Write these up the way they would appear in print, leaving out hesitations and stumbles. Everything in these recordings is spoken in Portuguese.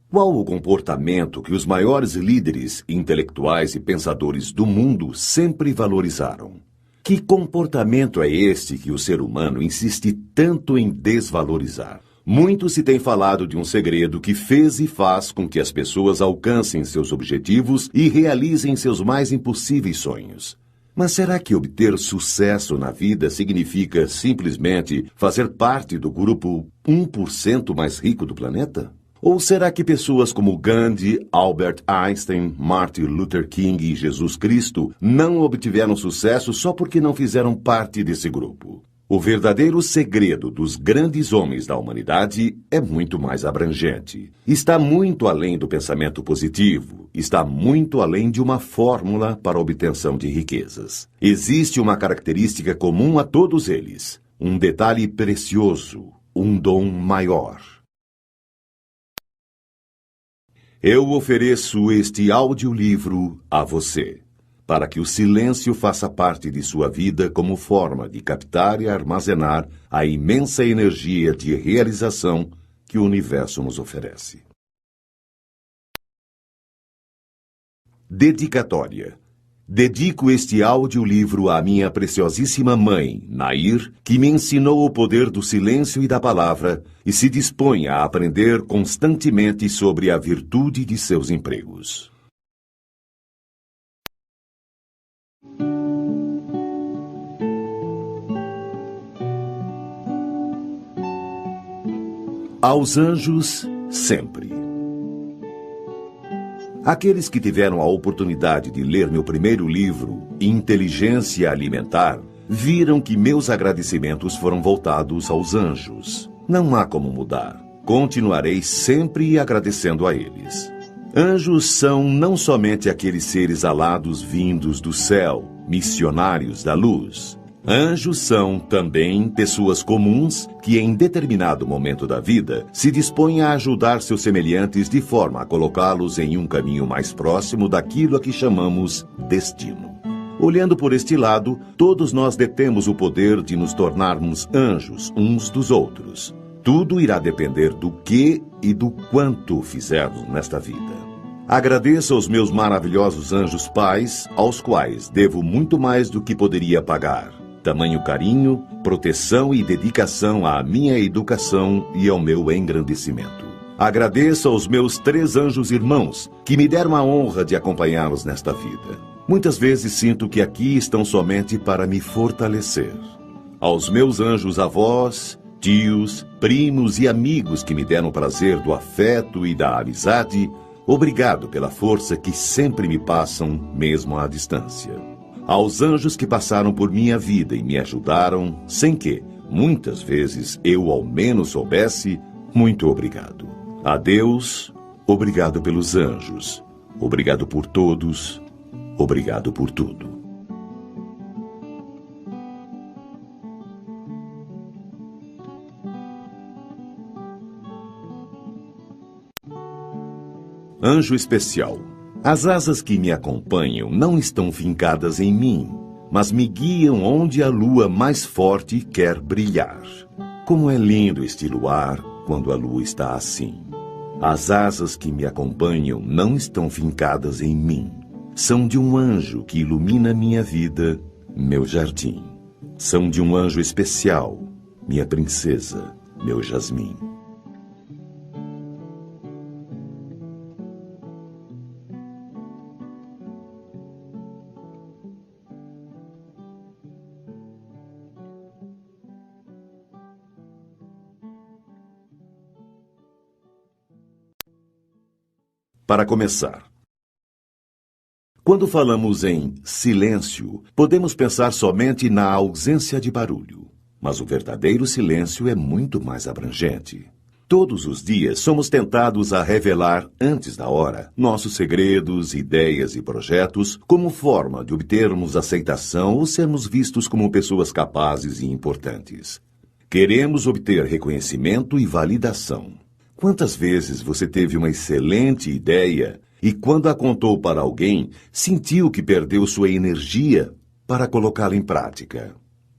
Qual o comportamento que os maiores líderes intelectuais e pensadores do mundo sempre valorizaram? Que comportamento é este que o ser humano insiste tanto em desvalorizar? Muito se tem falado de um segredo que fez e faz com que as pessoas alcancem seus objetivos e realizem seus mais impossíveis sonhos. Mas será que obter sucesso na vida significa simplesmente fazer parte do grupo 1% mais rico do planeta? Ou será que pessoas como Gandhi, Albert Einstein, Martin Luther King e Jesus Cristo não obtiveram sucesso só porque não fizeram parte desse grupo? O verdadeiro segredo dos grandes homens da humanidade é muito mais abrangente. Está muito além do pensamento positivo, está muito além de uma fórmula para a obtenção de riquezas. Existe uma característica comum a todos eles, um detalhe precioso, um dom maior. Eu ofereço este audiolivro a você, para que o silêncio faça parte de sua vida como forma de captar e armazenar a imensa energia de realização que o universo nos oferece. Dedicatória. Dedico este audiolivro à minha preciosíssima mãe, Nair, que me ensinou o poder do silêncio e da palavra e se dispõe a aprender constantemente sobre a virtude de seus empregos. Aos anjos, sempre. Aqueles que tiveram a oportunidade de ler meu primeiro livro, Inteligência Alimentar, viram que meus agradecimentos foram voltados aos anjos. Não há como mudar. Continuarei sempre agradecendo a eles. Anjos são não somente aqueles seres alados vindos do céu, missionários da luz. Anjos são, também, pessoas comuns que, em determinado momento da vida, se dispõem a ajudar seus semelhantes de forma a colocá-los em um caminho mais próximo daquilo a que chamamos destino. Olhando por este lado, todos nós detemos o poder de nos tornarmos anjos uns dos outros. Tudo irá depender do que e do quanto fizermos nesta vida. Agradeço aos meus maravilhosos anjos pais, aos quais devo muito mais do que poderia pagar. Tamanho carinho, proteção e dedicação à minha educação e ao meu engrandecimento. Agradeço aos meus 3 anjos irmãos, que me deram a honra de acompanhá-los nesta vida. Muitas vezes sinto que aqui estão somente para me fortalecer. Aos meus anjos avós, tios, primos e amigos que me deram o prazer do afeto e da amizade, obrigado pela força que sempre me passam, mesmo à distância. Aos anjos que passaram por minha vida e me ajudaram, sem que, muitas vezes, eu ao menos soubesse, muito obrigado. A Deus, obrigado pelos anjos. Obrigado por todos. Obrigado por tudo. Anjo especial. As asas que me acompanham não estão fincadas em mim, mas me guiam onde a lua mais forte quer brilhar. Como é lindo este luar quando a lua está assim. As asas que me acompanham não estão fincadas em mim. São de um anjo que ilumina minha vida, meu jardim. São de um anjo especial, minha princesa, meu jasmim. Para começar, quando falamos em silêncio, podemos pensar somente na ausência de barulho. Mas o verdadeiro silêncio é muito mais abrangente. Todos os dias somos tentados a revelar, antes da hora, nossos segredos, ideias e projetos como forma de obtermos aceitação ou sermos vistos como pessoas capazes e importantes. Queremos obter reconhecimento e validação. Quantas vezes você teve uma excelente ideia e, quando a contou para alguém, sentiu que perdeu sua energia para colocá-la em prática?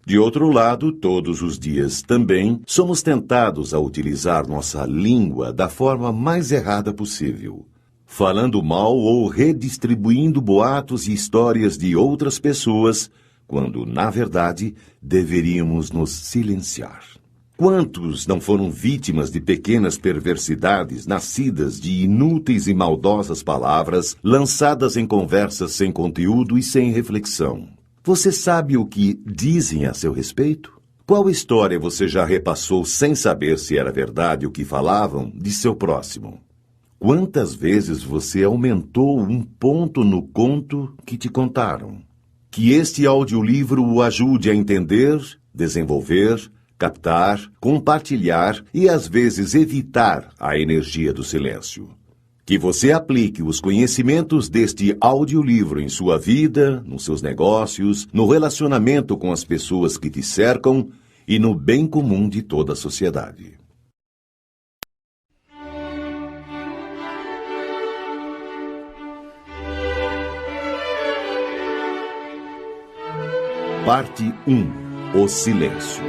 De outro lado, todos os dias também somos tentados a utilizar nossa língua da forma mais errada possível, falando mal ou redistribuindo boatos e histórias de outras pessoas, quando, na verdade, deveríamos nos silenciar. Quantos não foram vítimas de pequenas perversidades nascidas de inúteis e maldosas palavras lançadas em conversas sem conteúdo e sem reflexão? Você sabe o que dizem a seu respeito? Qual história você já repassou sem saber se era verdade o que falavam de seu próximo? Quantas vezes você aumentou um ponto no conto que te contaram? Que este audiolivro o ajude a entender, desenvolver, captar, compartilhar e, às vezes, evitar a energia do silêncio. Que você aplique os conhecimentos deste audiolivro em sua vida, nos seus negócios, no relacionamento com as pessoas que te cercam e no bem comum de toda a sociedade. Parte 1. O silêncio.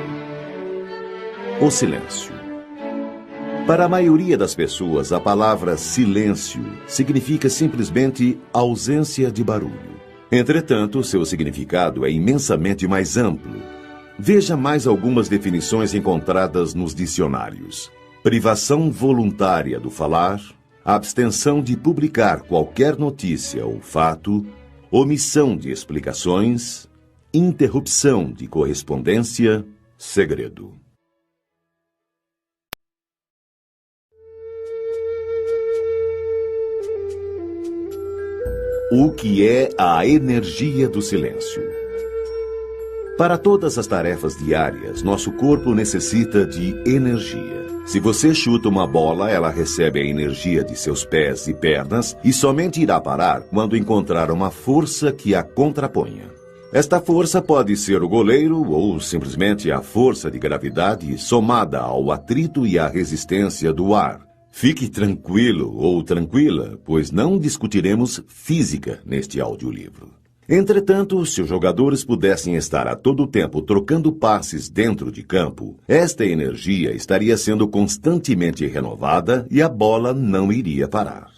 O silêncio. Para a maioria das pessoas, a palavra silêncio significa simplesmente ausência de barulho. Entretanto, seu significado é imensamente mais amplo. Veja mais algumas definições encontradas nos dicionários: privação voluntária do falar, abstenção de publicar qualquer notícia ou fato, omissão de explicações, interrupção de correspondência, segredo. O que é a energia do silêncio? Para todas as tarefas diárias, nosso corpo necessita de energia. Se você chuta uma bola, ela recebe a energia de seus pés e pernas e somente irá parar quando encontrar uma força que a contraponha. Esta força pode ser o goleiro ou simplesmente a força de gravidade somada ao atrito e à resistência do ar. Fique tranquilo ou tranquila, pois não discutiremos física neste audiolivro. Entretanto, se os jogadores pudessem estar a todo tempo trocando passes dentro de campo, esta energia estaria sendo constantemente renovada e a bola não iria parar.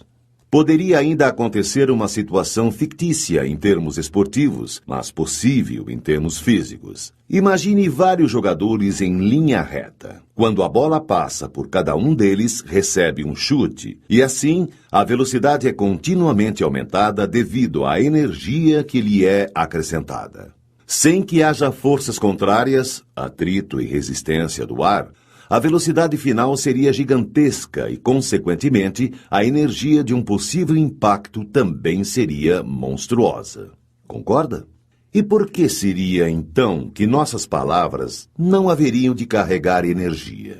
Poderia ainda acontecer uma situação fictícia em termos esportivos, mas possível em termos físicos. Imagine vários jogadores em linha reta. Quando a bola passa por cada um deles, recebe um chute, e assim a velocidade é continuamente aumentada devido à energia que lhe é acrescentada. Sem que haja forças contrárias, atrito e resistência do ar, a velocidade final seria gigantesca e, consequentemente, a energia de um possível impacto também seria monstruosa. Concorda? E por que seria, então, que nossas palavras não haveriam de carregar energia?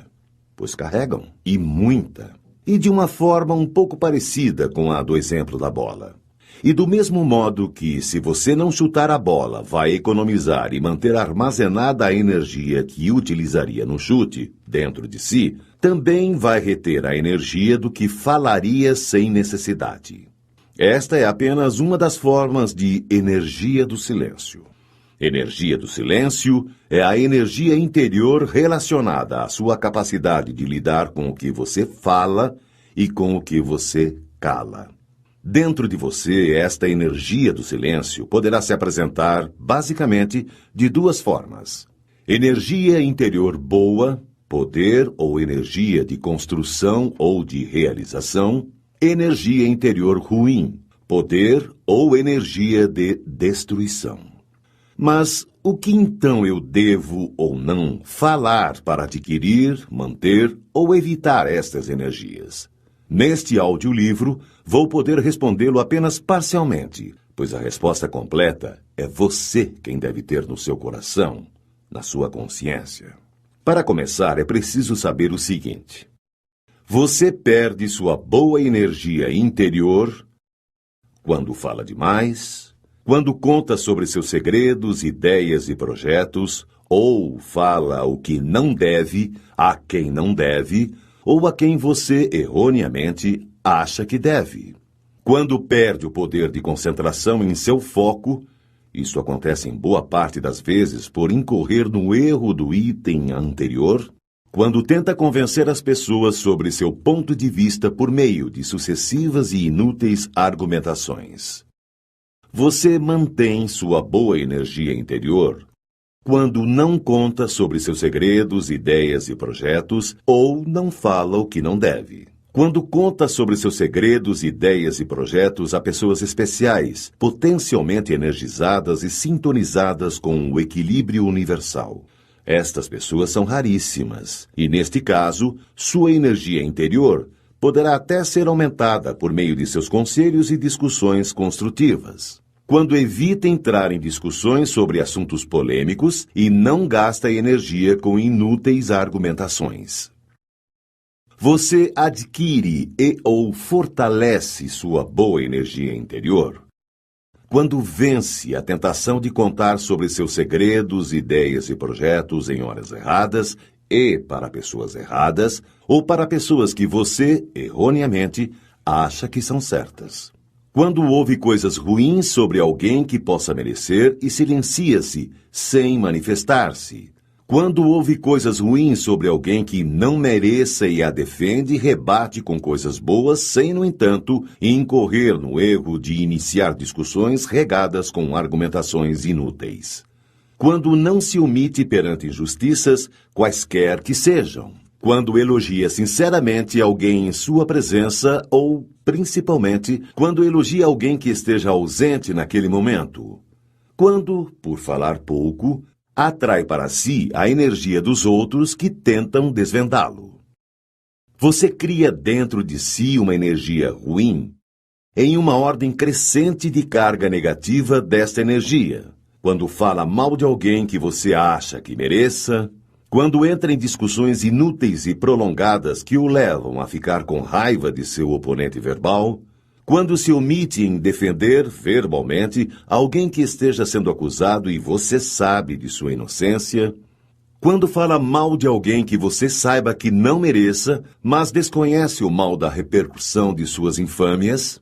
Pois carregam, e muita. E de uma forma um pouco parecida com a do exemplo da bola. E do mesmo modo que, se você não chutar a bola, vai economizar e manter armazenada a energia que utilizaria no chute dentro de si, também vai reter a energia do que falaria sem necessidade. Esta é apenas uma das formas de energia do silêncio. Energia do silêncio é a energia interior relacionada à sua capacidade de lidar com o que você fala e com o que você cala. Dentro de você, esta energia do silêncio poderá se apresentar, basicamente, de duas formas. Energia interior boa, poder ou energia de construção ou de realização. Energia interior ruim, poder ou energia de destruição. Mas o que então eu devo ou não falar para adquirir, manter ou evitar estas energias? Neste audiolivro, vou poder respondê-lo apenas parcialmente, pois a resposta completa é você quem deve ter no seu coração, na sua consciência. Para começar, é preciso saber o seguinte: você perde sua boa energia interior quando fala demais, quando conta sobre seus segredos, ideias e projetos, ou fala o que não deve, a quem não deve, ou a quem você, erroneamente, acha que deve. Quando perde o poder de concentração em seu foco, Isso acontece em boa parte das vezes por incorrer no erro do item anterior, quando tenta convencer as pessoas sobre seu ponto de vista por meio de sucessivas e inúteis argumentações. Você mantém sua boa energia interior quando não conta sobre seus segredos, ideias e projetos ou não fala o que não deve. Quando conta sobre seus segredos, ideias e projetos a pessoas especiais, potencialmente energizadas e sintonizadas com o equilíbrio universal. Estas pessoas são raríssimas e, neste caso, sua energia interior poderá até ser aumentada por meio de seus conselhos e discussões construtivas. Quando evita entrar em discussões sobre assuntos polêmicos e não gasta energia com inúteis argumentações. Você adquire ou fortalece sua boa energia interior quando vence a tentação de contar sobre seus segredos, ideias e projetos em horas erradas e para pessoas erradas ou para pessoas que você, erroneamente, acha que são certas. Quando ouve coisas ruins sobre alguém que possa merecer e silencia-se sem manifestar-se. Quando ouve coisas ruins sobre alguém que não mereça e a defende, rebate com coisas boas, sem, no entanto, incorrer no erro de iniciar discussões regadas com argumentações inúteis. Quando não se omite perante injustiças, quaisquer que sejam. Quando elogia sinceramente alguém em sua presença ou, principalmente, quando elogia alguém que esteja ausente naquele momento. Quando, por falar pouco, atrai para si a energia dos outros que tentam desvendá-lo. Você cria dentro de si uma energia ruim em uma ordem crescente de carga negativa desta energia. Quando fala mal de alguém que você acha que mereça, quando entra em discussões inúteis e prolongadas que o levam a ficar com raiva de seu oponente verbal, quando se omite em defender verbalmente alguém que esteja sendo acusado e você sabe de sua inocência, quando fala mal de alguém que você saiba que não mereça, mas desconhece o mal da repercussão de suas infâmias,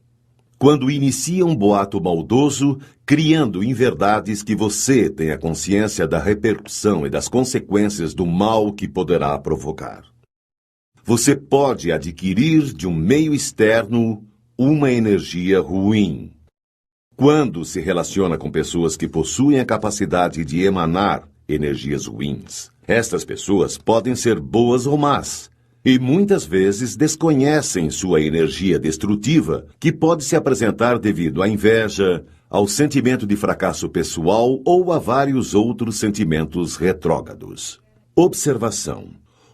quando inicia um boato maldoso, criando inverdades que você tenha consciência da repercussão e das consequências do mal que poderá provocar. Você pode adquirir de um meio externo uma energia ruim. Quando se relaciona com pessoas que possuem a capacidade de emanar energias ruins, estas pessoas podem ser boas ou más, e muitas vezes desconhecem sua energia destrutiva, que pode se apresentar devido à inveja, ao sentimento de fracasso pessoal ou a vários outros sentimentos retrógrados. Observação: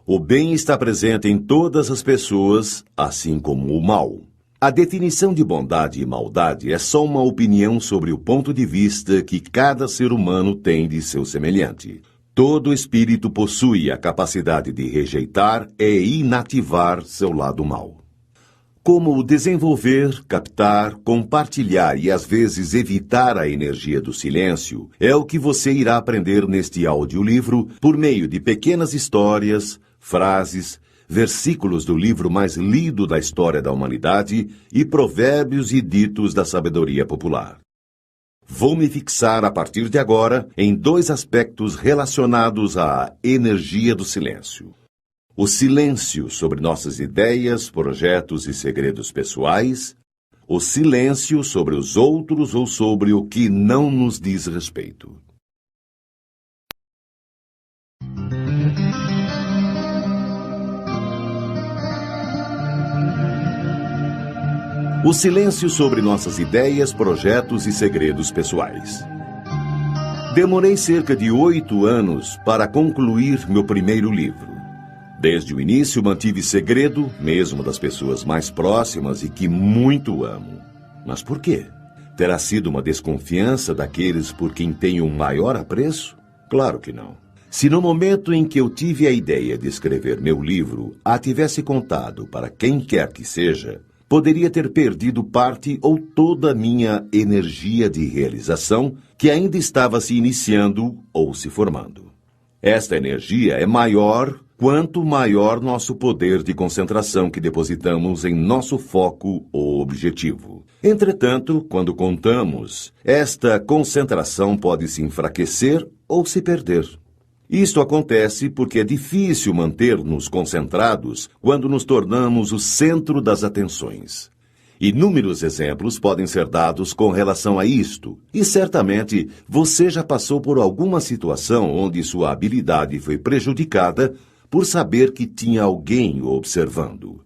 o bem está presente em todas as pessoas, assim como o mal. A definição de bondade e maldade é só uma opinião sobre o ponto de vista que cada ser humano tem de seu semelhante. Todo espírito possui a capacidade de rejeitar e inativar seu lado mal. Como desenvolver, captar, compartilhar e às vezes evitar a energia do silêncio é o que você irá aprender neste audiolivro por meio de pequenas histórias, frases, versículos do livro mais lido da história da humanidade e provérbios e ditos da sabedoria popular. Vou me fixar a partir de agora em dois aspectos relacionados à energia do silêncio. O silêncio sobre nossas ideias, projetos e segredos pessoais, o silêncio sobre os outros ou sobre o que não nos diz respeito. O silêncio sobre nossas ideias, projetos e segredos pessoais. Demorei cerca de 8 anos para concluir meu primeiro livro. Desde o início mantive segredo, mesmo das pessoas mais próximas e que muito amo. Mas por quê? Terá sido uma desconfiança daqueles por quem tenho um maior apreço? Claro que não. Se no momento em que eu tive a ideia de escrever meu livro, a tivesse contado para quem quer que seja, poderia ter perdido parte ou toda a minha energia de realização que ainda estava se iniciando ou se formando. Esta energia é maior quanto maior nosso poder de concentração que depositamos em nosso foco ou objetivo. Entretanto, quando contamos, esta concentração pode se enfraquecer ou se perder. Isto acontece porque é difícil manter-nos concentrados quando nos tornamos o centro das atenções. Inúmeros exemplos podem ser dados com relação a isto, e certamente você já passou por alguma situação onde sua habilidade foi prejudicada por saber que tinha alguém o observando.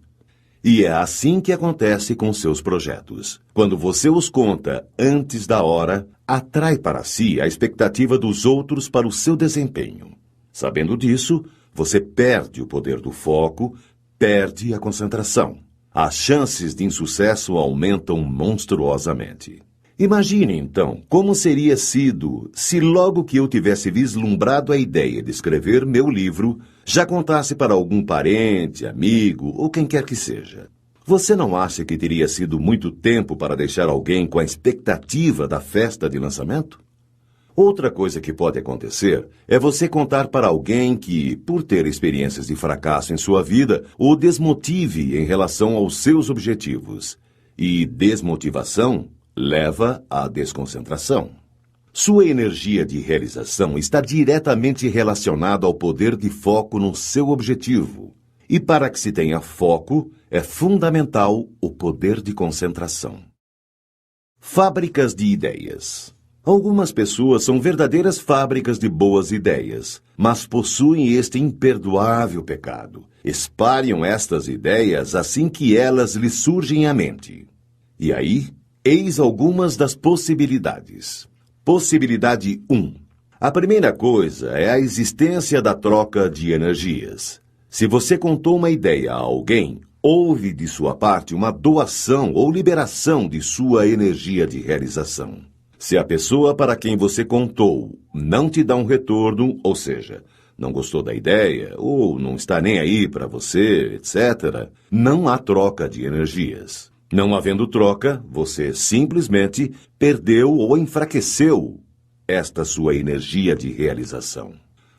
E é assim que acontece com seus projetos. Quando você os conta antes da hora, atrai para si a expectativa dos outros para o seu desempenho. Sabendo disso, você perde o poder do foco, perde a concentração. As chances de insucesso aumentam monstruosamente. Imagine, então, como seria sido se logo que eu tivesse vislumbrado a ideia de escrever meu livro, já contasse para algum parente, amigo ou quem quer que seja. Você não acha que teria sido muito tempo para deixar alguém com a expectativa da festa de lançamento? Outra coisa que pode acontecer é você contar para alguém que, por ter experiências de fracasso em sua vida, o desmotive em relação aos seus objetivos. E desmotivação leva à desconcentração. Sua energia de realização está diretamente relacionada ao poder de foco no seu objetivo. E para que se tenha foco, é fundamental o poder de concentração. Fábricas de ideias. Algumas pessoas são verdadeiras fábricas de boas ideias, mas possuem este imperdoável pecado. Espalham estas ideias assim que elas lhes surgem à mente. E aí, eis algumas das possibilidades. Possibilidade 1. A primeira coisa é a existência da troca de energias. Se você contou uma ideia a alguém, houve de sua parte uma doação ou liberação de sua energia de realização. Se a pessoa para quem você contou não te dá um retorno, ou seja, não gostou da ideia ou não está nem aí para você, etc., não há troca de energias. Não havendo troca, você simplesmente perdeu ou enfraqueceu esta sua energia de realização.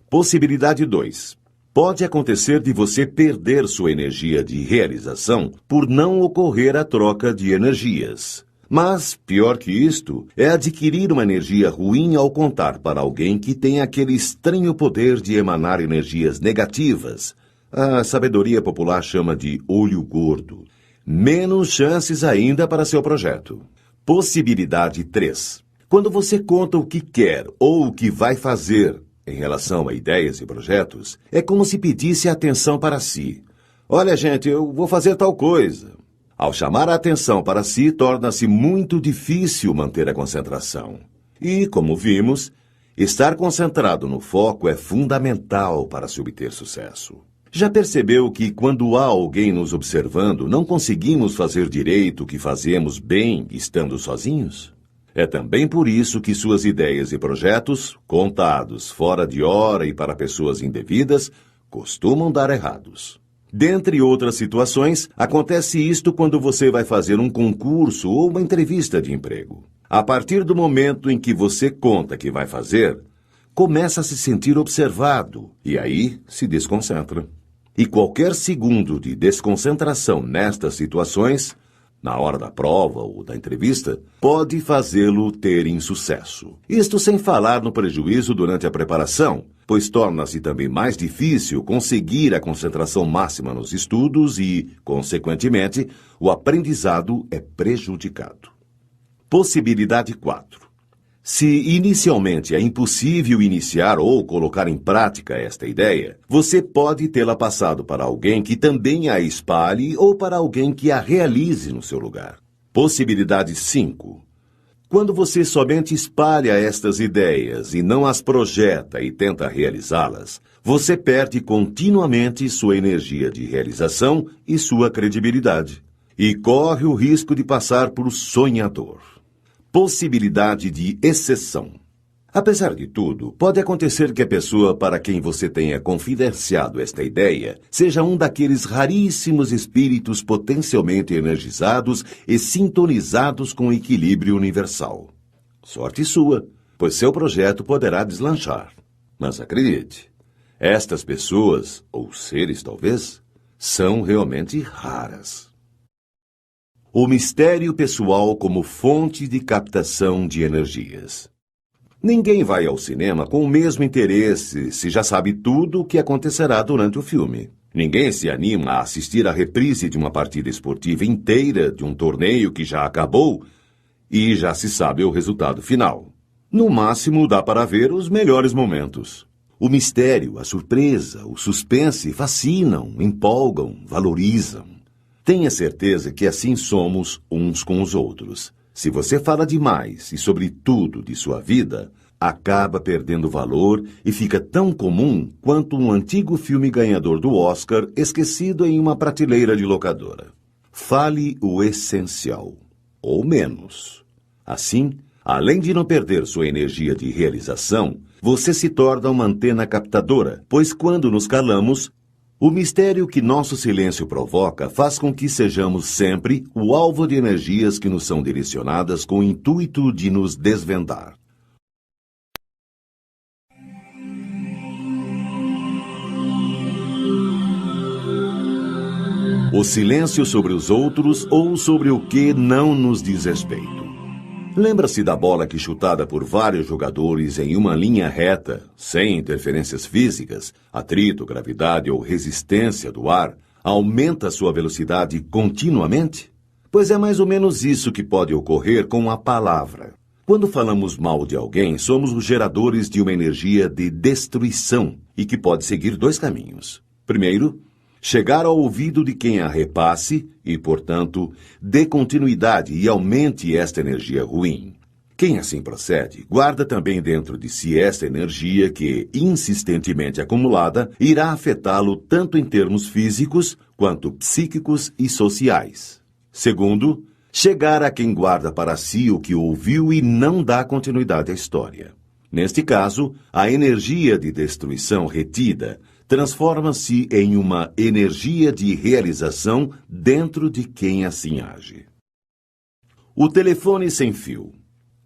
Possibilidade 2. Pode acontecer de você perder sua energia de realização por não ocorrer a troca de energias. Mas, pior que isto, é adquirir uma energia ruim ao contar para alguém que tem aquele estranho poder de emanar energias negativas. A sabedoria popular chama de olho gordo. Menos chances ainda para seu projeto. Possibilidade 3. Quando você conta o que quer ou o que vai fazer em relação a ideias e projetos, é como se pedisse atenção para si. Olha, gente, eu vou fazer tal coisa. Ao chamar a atenção para si, torna-se muito difícil manter a concentração. E, como vimos, estar concentrado no foco é fundamental para se obter sucesso. Já percebeu que, quando há alguém nos observando, não conseguimos fazer direito o que fazemos bem estando sozinhos? É também por isso que suas ideias e projetos, contados fora de hora e para pessoas indevidas, costumam dar errados. Dentre outras situações, acontece isto quando você vai fazer um concurso ou uma entrevista de emprego. A partir do momento em que você conta que vai fazer, começa a se sentir observado e aí se desconcentra. E qualquer segundo de desconcentração nestas situações, na hora da prova ou da entrevista, pode fazê-lo ter insucesso. Isto sem falar no prejuízo durante a preparação, pois torna-se também mais difícil conseguir a concentração máxima nos estudos e, consequentemente, o aprendizado é prejudicado. Possibilidade 4. Se inicialmente é impossível iniciar ou colocar em prática esta ideia, você pode tê-la passado para alguém que também a espalhe ou para alguém que a realize no seu lugar. Possibilidade 5. Quando você somente espalha estas ideias e não as projeta e tenta realizá-las, você perde continuamente sua energia de realização e sua credibilidade. E corre o risco de passar por sonhador. Possibilidade de exceção. Apesar de tudo, pode acontecer que a pessoa para quem você tenha confidenciado esta ideia seja um daqueles raríssimos espíritos potencialmente energizados e sintonizados com o equilíbrio universal. Sorte sua, pois seu projeto poderá deslanchar. Mas acredite, estas pessoas, ou seres talvez, são realmente raras. O mistério pessoal como fonte de captação de energias. Ninguém vai ao cinema com o mesmo interesse se já sabe tudo o que acontecerá durante o filme. Ninguém se anima a assistir à reprise de uma partida esportiva inteira de um torneio que já acabou e já se sabe o resultado final. No máximo, dá para ver os melhores momentos. O mistério, a surpresa, o suspense fascinam, empolgam, valorizam. Tenha certeza que assim somos uns com os outros. Se você fala demais e sobre tudo de sua vida, acaba perdendo valor e fica tão comum quanto um antigo filme ganhador do Oscar esquecido em uma prateleira de locadora. Fale o essencial, ou menos. Assim, além de não perder sua energia de realização, você se torna uma antena captadora, pois quando nos calamos, o mistério que nosso silêncio provoca faz com que sejamos sempre o alvo de energias que nos são direcionadas com o intuito de nos desvendar. O silêncio sobre os outros ou sobre o que não nos diz respeito. Lembra-se da bola que, chutada por vários jogadores em uma linha reta, sem interferências físicas, atrito, gravidade ou resistência do ar, aumenta sua velocidade continuamente? Pois é mais ou menos isso que pode ocorrer com a palavra. Quando falamos mal de alguém, somos os geradores de uma energia de destruição e que pode seguir dois caminhos. Primeiro, chegar ao ouvido de quem a repasse e, portanto, dê continuidade e aumente esta energia ruim. Quem assim procede, guarda também dentro de si esta energia que, insistentemente acumulada, irá afetá-lo tanto em termos físicos quanto psíquicos e sociais. Segundo, chegar a quem guarda para si o que ouviu e não dá continuidade à história. Neste caso, a energia de destruição retida transforma-se em uma energia de realização dentro de quem assim age. O telefone sem fio.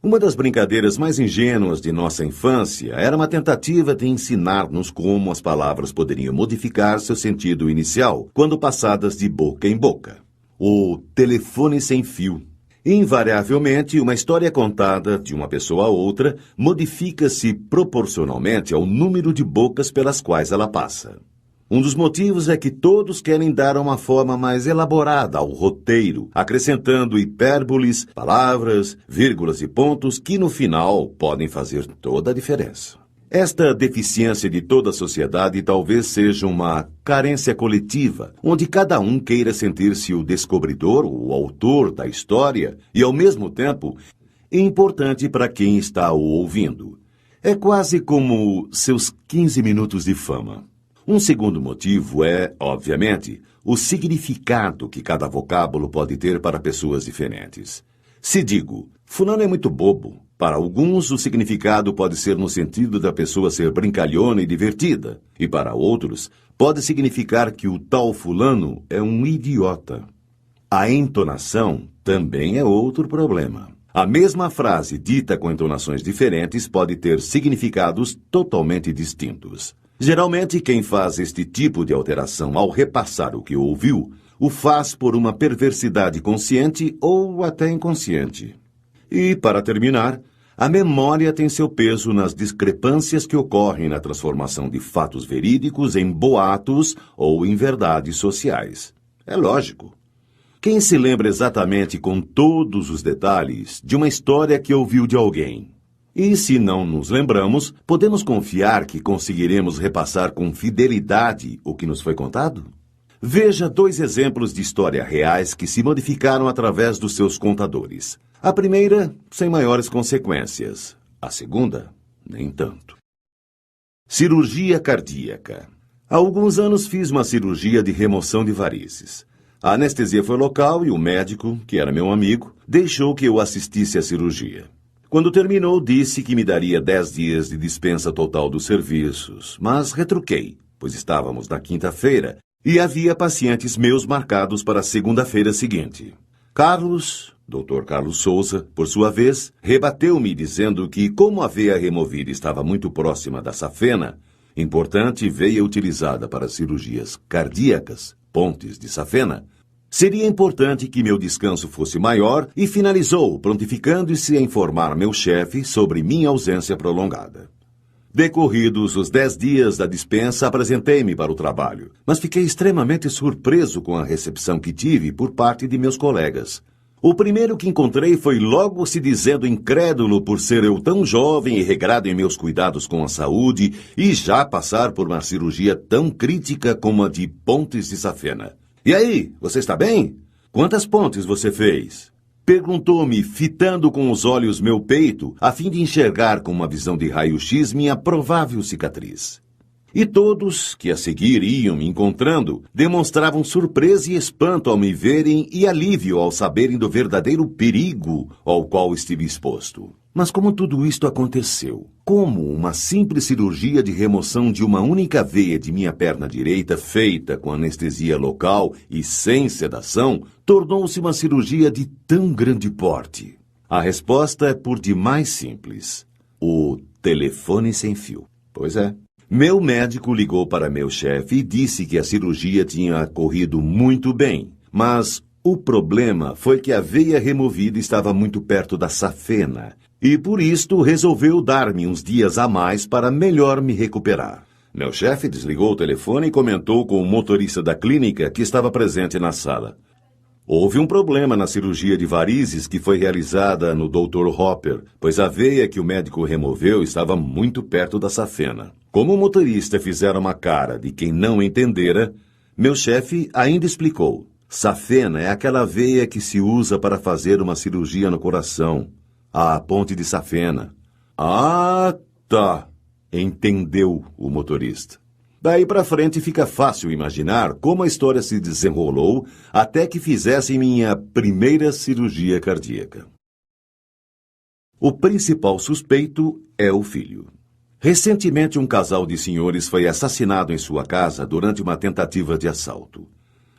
Uma das brincadeiras mais ingênuas de nossa infância era uma tentativa de ensinar-nos como as palavras poderiam modificar seu sentido inicial quando passadas de boca em boca. O telefone sem fio. Invariavelmente, uma história contada de uma pessoa a outra modifica-se proporcionalmente ao número de bocas pelas quais ela passa. Um dos motivos é que todos querem dar uma forma mais elaborada ao roteiro, acrescentando hipérboles, palavras, vírgulas e pontos que, no final, podem fazer toda a diferença. Esta deficiência de toda a sociedade talvez seja uma carência coletiva, onde cada um queira sentir-se o descobridor, o autor da história e, ao mesmo tempo, importante para quem está o ouvindo. É quase como seus 15 minutos de fama. Um segundo motivo é, obviamente, o significado que cada vocábulo pode ter para pessoas diferentes. Se digo, fulano é muito bobo, para alguns o significado pode ser no sentido da pessoa ser brincalhona e divertida, e para outros pode significar que o tal fulano é um idiota. A entonação também é outro problema. A mesma frase dita com entonações diferentes pode ter significados totalmente distintos. Geralmente, quem faz este tipo de alteração ao repassar o que ouviu, o faz por uma perversidade consciente ou até inconsciente. E, para terminar, a memória tem seu peso nas discrepâncias que ocorrem na transformação de fatos verídicos em boatos ou em verdades sociais. É lógico. Quem se lembra exatamente com todos os detalhes de uma história que ouviu de alguém? E se não nos lembramos, podemos confiar que conseguiremos repassar com fidelidade o que nos foi contado? Veja 2 exemplos de história reais que se modificaram através dos seus contadores. A primeira, sem maiores consequências. A segunda, nem tanto. Cirurgia cardíaca. Há alguns anos fiz uma cirurgia de remoção de varizes. A anestesia foi local e o médico, que era meu amigo, deixou que eu assistisse à cirurgia. Quando terminou, disse que me daria 10 dias de dispensa total dos serviços, mas retruquei, pois estávamos na quinta-feira e havia pacientes meus marcados para a segunda-feira seguinte. Dr. Carlos Souza, por sua vez, rebateu-me dizendo que, como a veia removida estava muito próxima da safena, importante veia utilizada para cirurgias cardíacas, pontes de safena, Seria importante que meu descanso fosse maior e finalizou, prontificando-se a informar meu chefe sobre minha ausência prolongada. Decorridos os 10 dias da dispensa, apresentei-me para o trabalho, mas fiquei extremamente surpreso com a recepção que tive por parte de meus colegas. O primeiro que encontrei foi logo se dizendo incrédulo por ser eu tão jovem e regrado em meus cuidados com a saúde e já passar por uma cirurgia tão crítica como a de pontes de safena. E aí, você está bem? Quantas pontes você fez? Perguntou-me, fitando com os olhos meu peito, a fim de enxergar com uma visão de raio-x minha provável cicatriz. E todos, que a seguir iam me encontrando, demonstravam surpresa e espanto ao me verem e alívio ao saberem do verdadeiro perigo ao qual estive exposto. Mas como tudo isto aconteceu? Como uma simples cirurgia de remoção de uma única veia de minha perna direita, feita com anestesia local e sem sedação, tornou-se uma cirurgia de tão grande porte? A resposta é por demais simples. O telefone sem fio. Pois é. Meu médico ligou para meu chefe e disse que a cirurgia tinha corrido muito bem, mas o problema foi que a veia removida estava muito perto da safena, e por isto resolveu dar-me uns dias a mais para melhor me recuperar. Meu chefe desligou o telefone e comentou com o motorista da clínica que estava presente na sala. Houve um problema na cirurgia de varizes que foi realizada no Dr. Hopper, pois a veia que o médico removeu estava muito perto da safena. Como o motorista fizera uma cara de quem não entendera, meu chefe ainda explicou. Safena é aquela veia que se usa para fazer uma cirurgia no coração. A ponte de safena. Ah, tá. Entendeu o motorista. Daí para frente fica fácil imaginar como a história se desenrolou até que fizessem minha primeira cirurgia cardíaca. O principal suspeito é o filho. Recentemente, um casal de senhores foi assassinado em sua casa durante uma tentativa de assalto.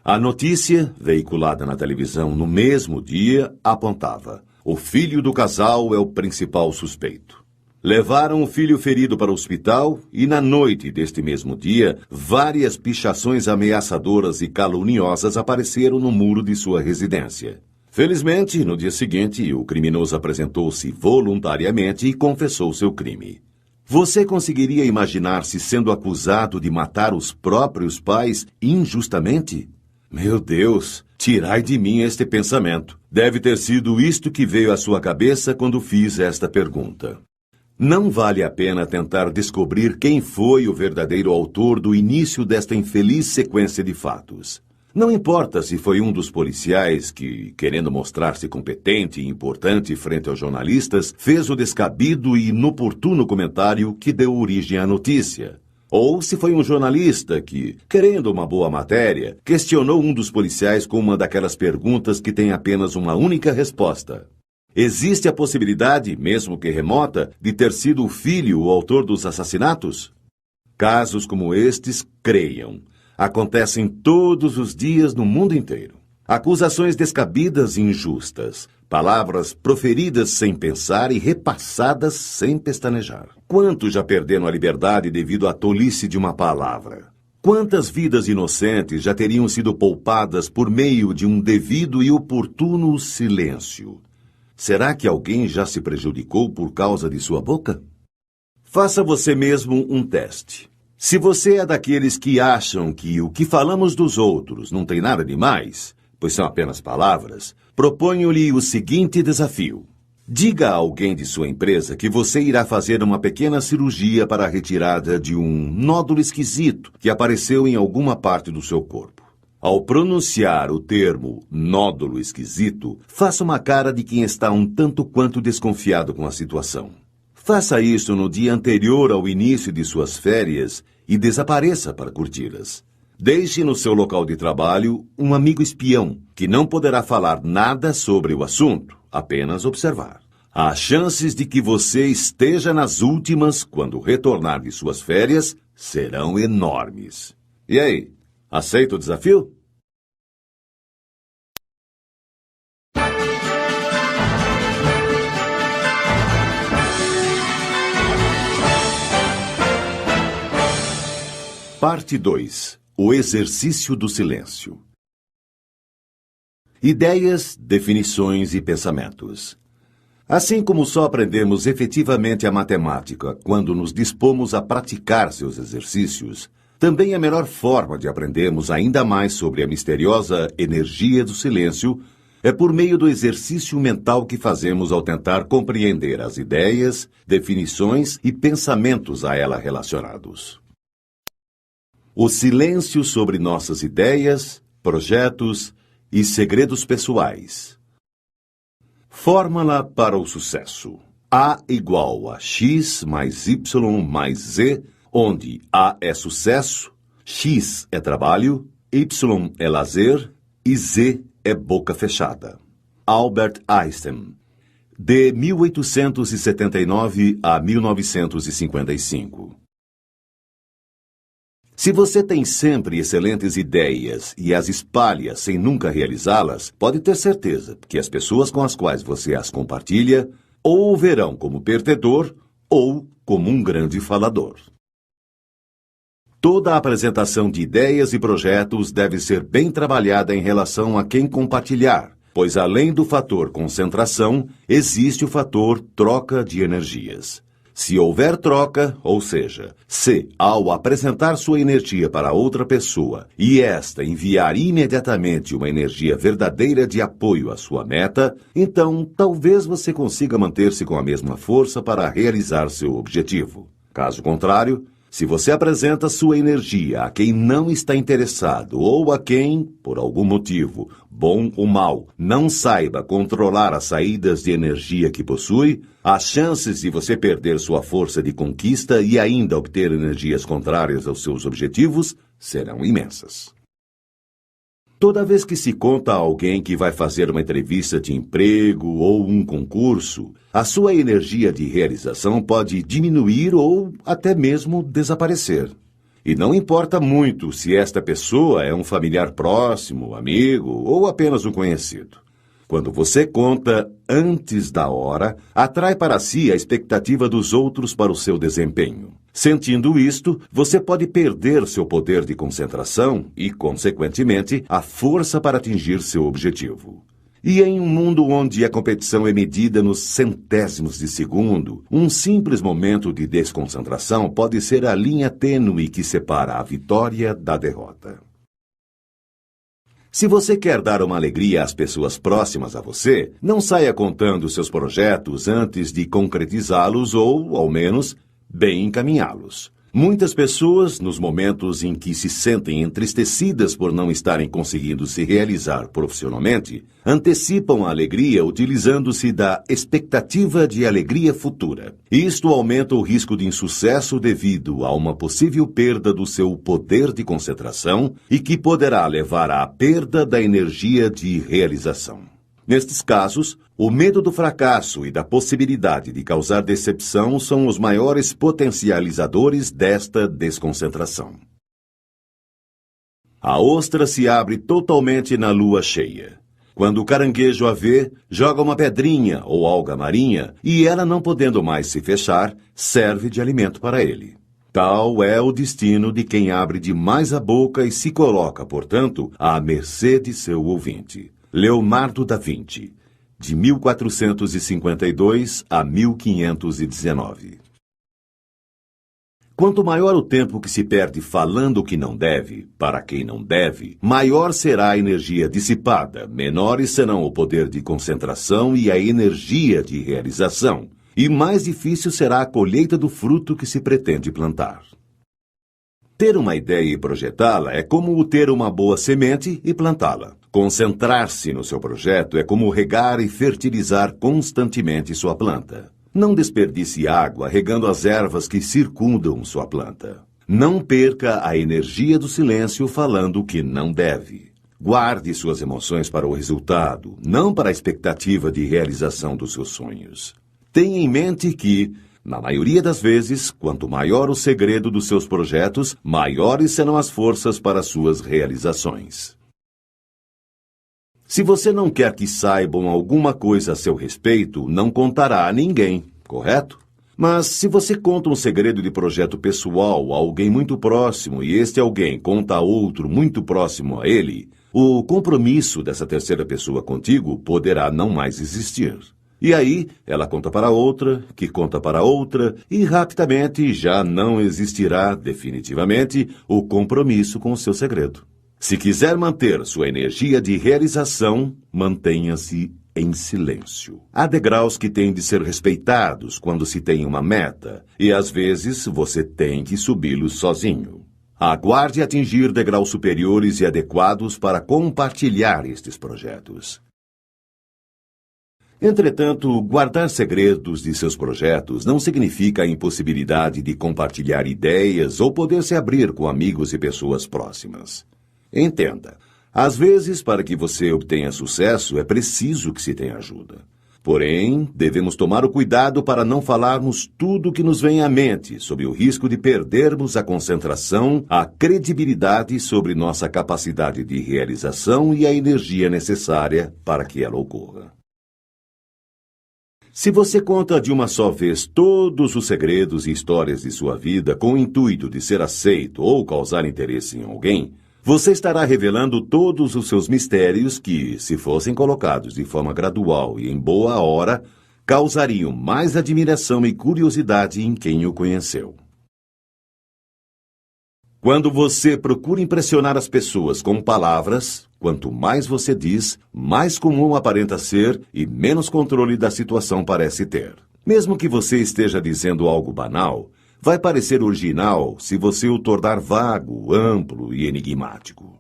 A notícia, veiculada na televisão no mesmo dia, apontava: o filho do casal é o principal suspeito. Levaram o filho ferido para o hospital e, na noite deste mesmo dia, várias pichações ameaçadoras e caluniosas apareceram no muro de sua residência. Felizmente, no dia seguinte, o criminoso apresentou-se voluntariamente e confessou seu crime. Você conseguiria imaginar-se sendo acusado de matar os próprios pais injustamente? Meu Deus, tirai de mim este pensamento. Deve ter sido isto que veio à sua cabeça quando fiz esta pergunta. Não vale a pena tentar descobrir quem foi o verdadeiro autor do início desta infeliz sequência de fatos. Não importa se foi um dos policiais que, querendo mostrar-se competente e importante frente aos jornalistas, fez o descabido e inoportuno comentário que deu origem à notícia. Ou se foi um jornalista que, querendo uma boa matéria, questionou um dos policiais com uma daquelas perguntas que tem apenas uma única resposta. Existe a possibilidade, mesmo que remota, de ter sido o filho o autor dos assassinatos? Casos como estes, creiam, acontecem todos os dias no mundo inteiro. Acusações descabidas e injustas, palavras proferidas sem pensar e repassadas sem pestanejar. Quantos já perderam a liberdade devido à tolice de uma palavra? Quantas vidas inocentes já teriam sido poupadas por meio de um devido e oportuno silêncio? Será que alguém já se prejudicou por causa de sua boca? Faça você mesmo um teste. Se você é daqueles que acham que o que falamos dos outros não tem nada de mais, pois são apenas palavras, proponho-lhe o seguinte desafio. Diga a alguém de sua empresa que você irá fazer uma pequena cirurgia para a retirada de um nódulo esquisito que apareceu em alguma parte do seu corpo. Ao pronunciar o termo nódulo esquisito, faça uma cara de quem está um tanto quanto desconfiado com a situação. Faça isso no dia anterior ao início de suas férias e desapareça para curti-las. Deixe no seu local de trabalho um amigo espião, que não poderá falar nada sobre o assunto, apenas observar. As chances de que você esteja nas últimas quando retornar de suas férias serão enormes. E aí, aceita o desafio? Parte 2. O exercício do silêncio. Ideias, definições e pensamentos. Assim como só aprendemos efetivamente a matemática quando nos dispomos a praticar seus exercícios, também a melhor forma de aprendermos ainda mais sobre a misteriosa energia do silêncio é por meio do exercício mental que fazemos ao tentar compreender as ideias, definições e pensamentos a ela relacionados. O silêncio sobre nossas ideias, projetos e segredos pessoais. Fórmula para o sucesso. A igual a X mais Y mais Z, onde A é sucesso, X é trabalho, Y é lazer e Z é boca fechada. Albert Einstein, de 1879 a 1955. Se você tem sempre excelentes ideias e as espalha sem nunca realizá-las, pode ter certeza que as pessoas com as quais você as compartilha ou o verão como perdedor ou como um grande falador. Toda a apresentação de ideias e projetos deve ser bem trabalhada em relação a quem compartilhar, pois além do fator concentração, existe o fator troca de energias. Se houver troca, ou seja, se, ao apresentar sua energia para outra pessoa e esta enviar imediatamente uma energia verdadeira de apoio à sua meta, então talvez você consiga manter-se com a mesma força para realizar seu objetivo. Caso contrário, se você apresenta sua energia a quem não está interessado ou a quem, por algum motivo, bom ou mau, não saiba controlar as saídas de energia que possui, as chances de você perder sua força de conquista e ainda obter energias contrárias aos seus objetivos serão imensas. Toda vez que se conta a alguém que vai fazer uma entrevista de emprego ou um concurso, a sua energia de realização pode diminuir ou até mesmo desaparecer. E não importa muito se esta pessoa é um familiar próximo, amigo ou apenas um conhecido. Quando você conta antes da hora, atrai para si a expectativa dos outros para o seu desempenho. Sentindo isto, você pode perder seu poder de concentração e, consequentemente, a força para atingir seu objetivo. E em um mundo onde a competição é medida nos centésimos de segundo, um simples momento de desconcentração pode ser a linha tênue que separa a vitória da derrota. Se você quer dar uma alegria às pessoas próximas a você, não saia contando seus projetos antes de concretizá-los ou, ao menos, bem encaminhá-los. Muitas pessoas, nos momentos em que se sentem entristecidas por não estarem conseguindo se realizar profissionalmente, antecipam a alegria utilizando-se da expectativa de alegria futura. Isto aumenta o risco de insucesso devido a uma possível perda do seu poder de concentração e que poderá levar à perda da energia de realização. Nestes casos, o medo do fracasso e da possibilidade de causar decepção são os maiores potencializadores desta desconcentração. A ostra se abre totalmente na lua cheia. Quando o caranguejo a vê, joga uma pedrinha ou alga marinha e ela, não podendo mais se fechar, serve de alimento para ele. Tal é o destino de quem abre demais a boca e se coloca, portanto, à mercê de seu ouvinte. Leonardo da Vinci, de 1452 a 1519. Quanto maior o tempo que se perde falando o que não deve, para quem não deve, maior será a energia dissipada, menores serão o poder de concentração e a energia de realização, e mais difícil será a colheita do fruto que se pretende plantar. Ter uma ideia e projetá-la é como ter uma boa semente e plantá-la. Concentrar-se no seu projeto é como regar e fertilizar constantemente sua planta. Não desperdice água regando as ervas que circundam sua planta. Não perca a energia do silêncio falando o que não deve. Guarde suas emoções para o resultado, não para a expectativa de realização dos seus sonhos. Tenha em mente que, na maioria das vezes, quanto maior o segredo dos seus projetos, maiores serão as forças para suas realizações. Se você não quer que saibam alguma coisa a seu respeito, não contará a ninguém, correto? Mas se você conta um segredo de projeto pessoal a alguém muito próximo e este alguém conta a outro muito próximo a ele, o compromisso dessa terceira pessoa contigo poderá não mais existir. E aí, ela conta para outra, que conta para outra, e rapidamente já não existirá definitivamente o compromisso com o seu segredo. Se quiser manter sua energia de realização, mantenha-se em silêncio. Há degraus que têm de ser respeitados quando se tem uma meta, e às vezes você tem que subi-los sozinho. Aguarde atingir degraus superiores e adequados para compartilhar estes projetos. Entretanto, guardar segredos de seus projetos não significa a impossibilidade de compartilhar ideias ou poder se abrir com amigos e pessoas próximas. Entenda, às vezes, para que você obtenha sucesso, é preciso que se tenha ajuda. Porém, devemos tomar o cuidado para não falarmos tudo o que nos vem à mente, sob o risco de perdermos a concentração, a credibilidade sobre nossa capacidade de realização e a energia necessária para que ela ocorra. Se você conta de uma só vez todos os segredos e histórias de sua vida com o intuito de ser aceito ou causar interesse em alguém, você estará revelando todos os seus mistérios que, se fossem colocados de forma gradual e em boa hora, causariam mais admiração e curiosidade em quem o conheceu. Quando você procura impressionar as pessoas com palavras, quanto mais você diz, mais comum aparenta ser e menos controle da situação parece ter. Mesmo que você esteja dizendo algo banal, vai parecer original se você o tornar vago, amplo e enigmático.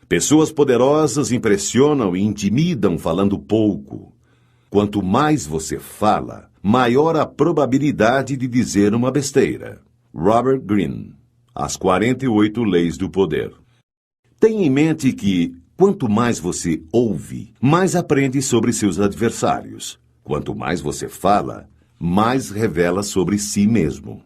Pessoas poderosas impressionam e intimidam falando pouco. Quanto mais você fala, maior a probabilidade de dizer uma besteira. Robert Greene, As 48 Leis do Poder. Tenha em mente que, quanto mais você ouve, mais aprende sobre seus adversários. Quanto mais você fala, mais revela sobre si mesmo.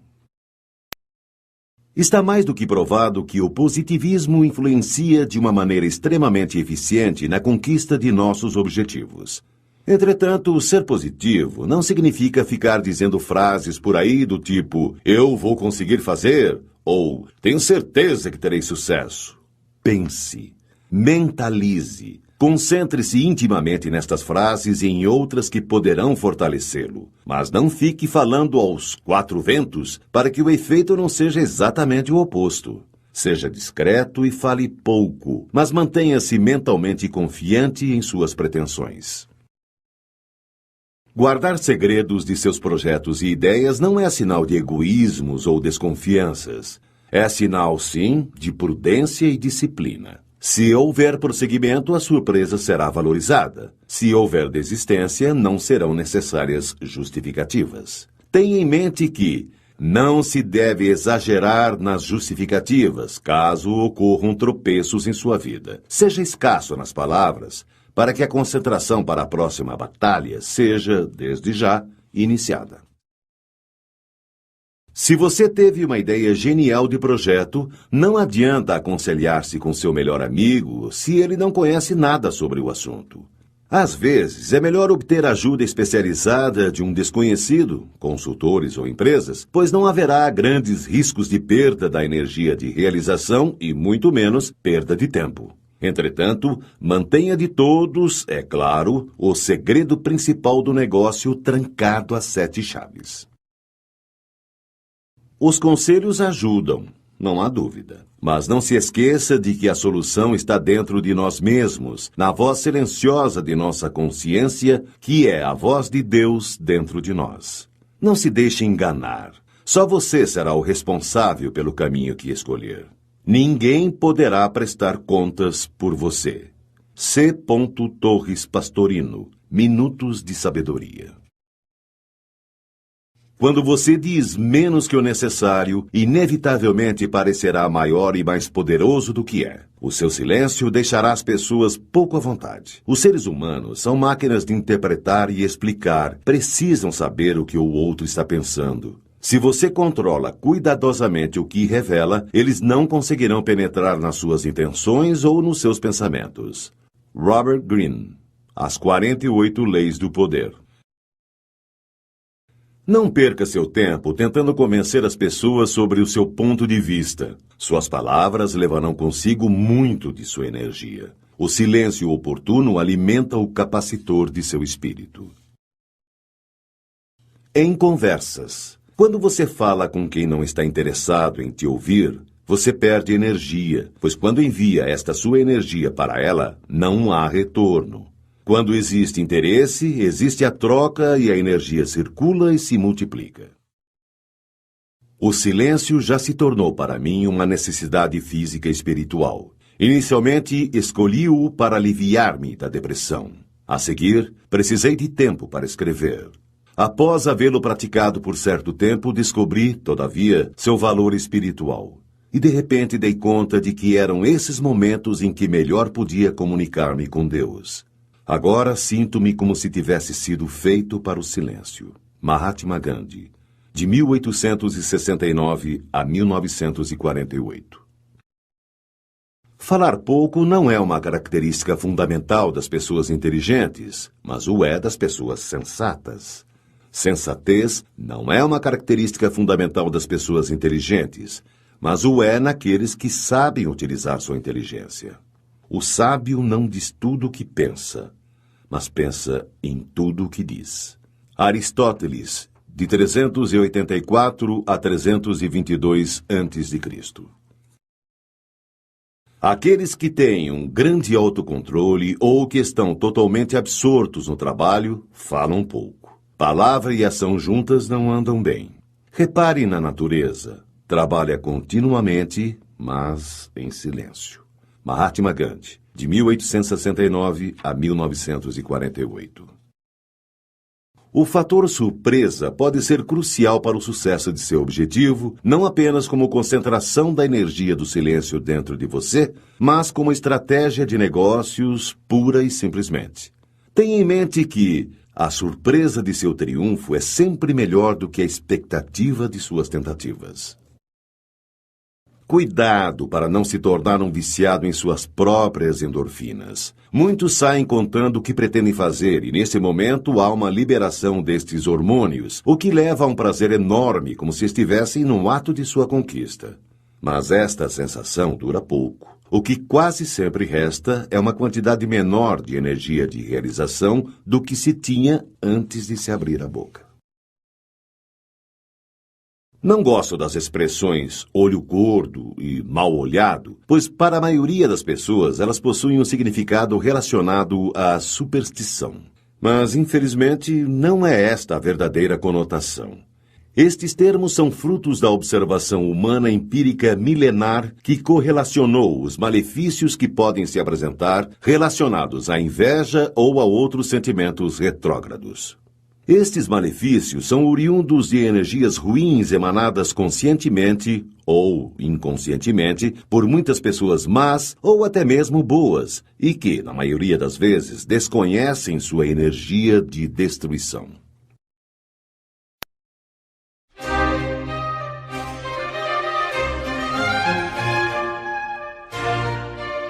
Está mais do que provado que o positivismo influencia de uma maneira extremamente eficiente na conquista de nossos objetivos. Entretanto, ser positivo não significa ficar dizendo frases por aí do tipo "eu vou conseguir fazer" ou "tenho certeza que terei sucesso". Pense, mentalize, concentre-se intimamente nestas frases e em outras que poderão fortalecê-lo. Mas não fique falando aos quatro ventos para que o efeito não seja exatamente o oposto. Seja discreto e fale pouco, mas mantenha-se mentalmente confiante em suas pretensões. Guardar segredos de seus projetos e ideias não é sinal de egoísmos ou desconfianças. É sinal, sim, de prudência e disciplina. Se houver prosseguimento, a surpresa será valorizada. Se houver desistência, não serão necessárias justificativas. Tenha em mente que não se deve exagerar nas justificativas, caso ocorram tropeços em sua vida. Seja escasso nas palavras, para que a concentração para a próxima batalha seja, desde já, iniciada. Se você teve uma ideia genial de projeto, não adianta aconselhar-se com seu melhor amigo se ele não conhece nada sobre o assunto. Às vezes, é melhor obter ajuda especializada de um desconhecido, consultores ou empresas, pois não haverá grandes riscos de perda da energia de realização e, muito menos, perda de tempo. Entretanto, mantenha de todos, é claro, o segredo principal do negócio trancado a 7 chaves. Os conselhos ajudam, não há dúvida. Mas não se esqueça de que a solução está dentro de nós mesmos, na voz silenciosa de nossa consciência, que é a voz de Deus dentro de nós. Não se deixe enganar. Só você será o responsável pelo caminho que escolher. Ninguém poderá prestar contas por você. C. Torres Pastorino, Minutos de Sabedoria. Quando você diz menos que o necessário, inevitavelmente parecerá maior e mais poderoso do que é. O seu silêncio deixará as pessoas pouco à vontade. Os seres humanos são máquinas de interpretar e explicar, precisam saber o que o outro está pensando. Se você controla cuidadosamente o que revela, eles não conseguirão penetrar nas suas intenções ou nos seus pensamentos. Robert Greene, As 48 Leis do Poder. Não perca seu tempo tentando convencer as pessoas sobre o seu ponto de vista. Suas palavras levarão consigo muito de sua energia. O silêncio oportuno alimenta o capacitor de seu espírito. Em conversas. Quando você fala com quem não está interessado em te ouvir, você perde energia, pois quando envia esta sua energia para ela, não há retorno. Quando existe interesse, existe a troca e a energia circula e se multiplica. O silêncio já se tornou para mim uma necessidade física e espiritual. Inicialmente, escolhi-o para aliviar-me da depressão. A seguir, precisei de tempo para escrever. Após havê-lo praticado por certo tempo, descobri, todavia, seu valor espiritual. E de repente dei conta de que eram esses momentos em que melhor podia comunicar-me com Deus. Agora sinto-me como se tivesse sido feito para o silêncio. Mahatma Gandhi, de 1869 a 1948. Falar pouco não é uma característica fundamental das pessoas inteligentes, mas o é das pessoas sensatas. Sensatez não é uma característica fundamental das pessoas inteligentes, mas o é naqueles que sabem utilizar sua inteligência. O sábio não diz tudo o que pensa, mas pensa em tudo o que diz. Aristóteles, de 384 a 322 a.C. Aqueles que têm um grande autocontrole ou que estão totalmente absortos no trabalho, falam pouco. Palavra e ação juntas não andam bem. Repare na natureza. Trabalha continuamente, mas em silêncio. Mahatma Gandhi, de 1869 a 1948. O fator surpresa pode ser crucial para o sucesso de seu objetivo, não apenas como concentração da energia do silêncio dentro de você, mas como estratégia de negócios pura e simplesmente. Tenha em mente que a surpresa de seu triunfo é sempre melhor do que a expectativa de suas tentativas. Cuidado para não se tornar um viciado em suas próprias endorfinas. Muitos saem contando o que pretendem fazer e, nesse momento, há uma liberação destes hormônios, o que leva a um prazer enorme, como se estivessem no ato de sua conquista. Mas esta sensação dura pouco. O que quase sempre resta é uma quantidade menor de energia de realização do que se tinha antes de se abrir a boca. Não gosto das expressões olho gordo e mal olhado, pois para a maioria das pessoas elas possuem um significado relacionado à superstição. Mas, infelizmente, não é esta a verdadeira conotação. Estes termos são frutos da observação humana empírica milenar que correlacionou os malefícios que podem se apresentar relacionados à inveja ou a outros sentimentos retrógrados. Estes malefícios são oriundos de energias ruins emanadas conscientemente ou inconscientemente por muitas pessoas más ou até mesmo boas e que, na maioria das vezes, desconhecem sua energia de destruição.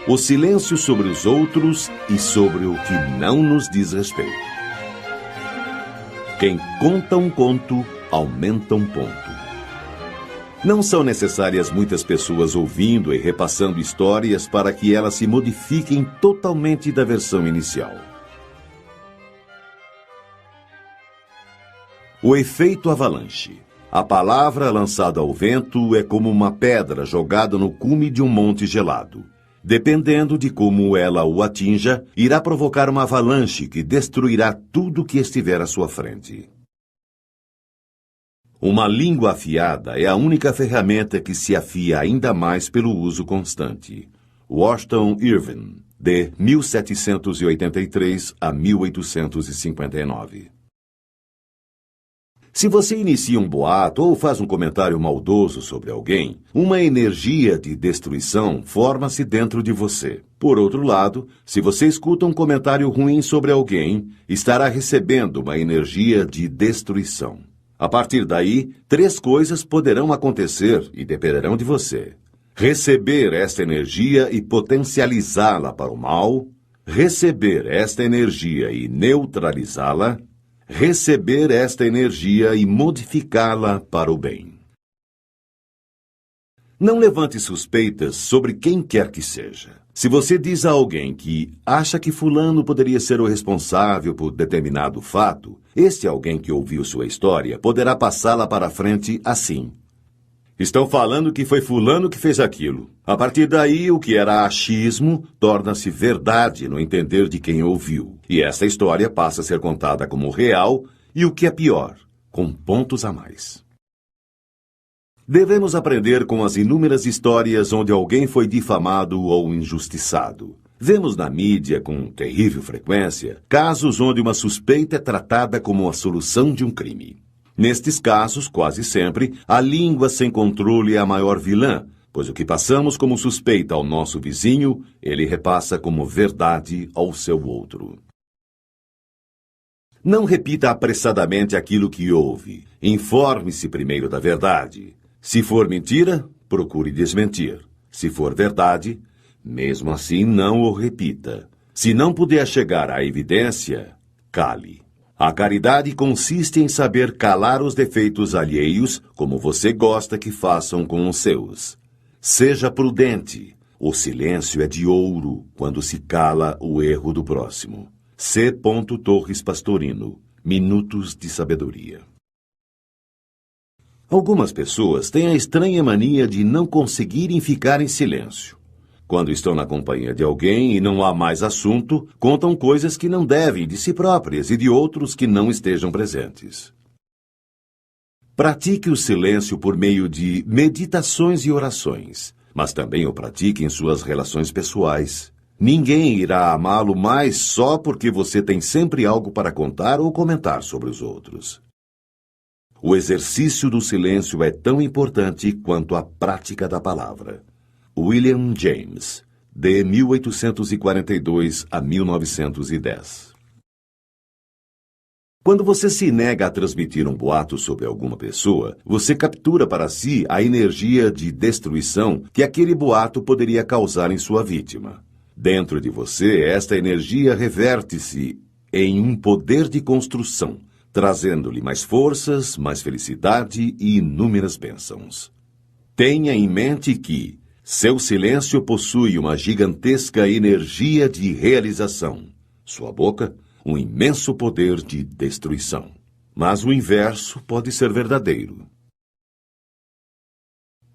O silêncio sobre os outros e sobre o que não nos diz respeito. Quem conta um conto, aumenta um ponto. Não são necessárias muitas pessoas ouvindo e repassando histórias para que elas se modifiquem totalmente da versão inicial. O efeito avalanche. A palavra lançada ao vento é como uma pedra jogada no cume de um monte gelado. Dependendo de como ela o atinja, irá provocar uma avalanche que destruirá tudo que estiver à sua frente. Uma língua afiada é a única ferramenta que se afia ainda mais pelo uso constante. Washington Irving, de 1783 a 1859. Se você inicia um boato ou faz um comentário maldoso sobre alguém, uma energia de destruição forma-se dentro de você. Por outro lado, se você escuta um comentário ruim sobre alguém, estará recebendo uma energia de destruição. A partir daí, 3 coisas poderão acontecer e dependerão de você: receber esta energia e potencializá-la para o mal, receber esta energia e neutralizá-la, receber esta energia e modificá-la para o bem. Não levante suspeitas sobre quem quer que seja. Se você diz a alguém que acha que fulano poderia ser o responsável por determinado fato, este alguém que ouviu sua história poderá passá-la para frente assim. Estão falando que foi fulano que fez aquilo. A partir daí, o que era achismo torna-se verdade no entender de quem ouviu. E essa história passa a ser contada como real e, o que é pior, com pontos a mais. Devemos aprender com as inúmeras histórias onde alguém foi difamado ou injustiçado. Vemos na mídia, com terrível frequência, casos onde uma suspeita é tratada como a solução de um crime. Nestes casos, quase sempre, a língua sem controle é a maior vilã, pois o que passamos como suspeita ao nosso vizinho, ele repassa como verdade ao seu outro. Não repita apressadamente aquilo que ouve. Informe-se primeiro da verdade. Se for mentira, procure desmentir. Se for verdade, mesmo assim não o repita. Se não puder chegar à evidência, cale. A caridade consiste em saber calar os defeitos alheios, como você gosta que façam com os seus. Seja prudente. O silêncio é de ouro quando se cala o erro do próximo. C. Torres Pastorino. Minutos de Sabedoria. Algumas pessoas têm a estranha mania de não conseguirem ficar em silêncio. Quando estão na companhia de alguém e não há mais assunto, contam coisas que não devem de si próprias e de outros que não estejam presentes. Pratique o silêncio por meio de meditações e orações, mas também o pratique em suas relações pessoais. Ninguém irá amá-lo mais só porque você tem sempre algo para contar ou comentar sobre os outros. O exercício do silêncio é tão importante quanto a prática da palavra. William James, de 1842 a 1910. Quando você se nega a transmitir um boato sobre alguma pessoa, você captura para si a energia de destruição que aquele boato poderia causar em sua vítima. Dentro de você, esta energia reverte-se em um poder de construção, trazendo-lhe mais forças, mais felicidade e inúmeras bênçãos. Tenha em mente que seu silêncio possui uma gigantesca energia de realização. Sua boca, um imenso poder de destruição. Mas o inverso pode ser verdadeiro.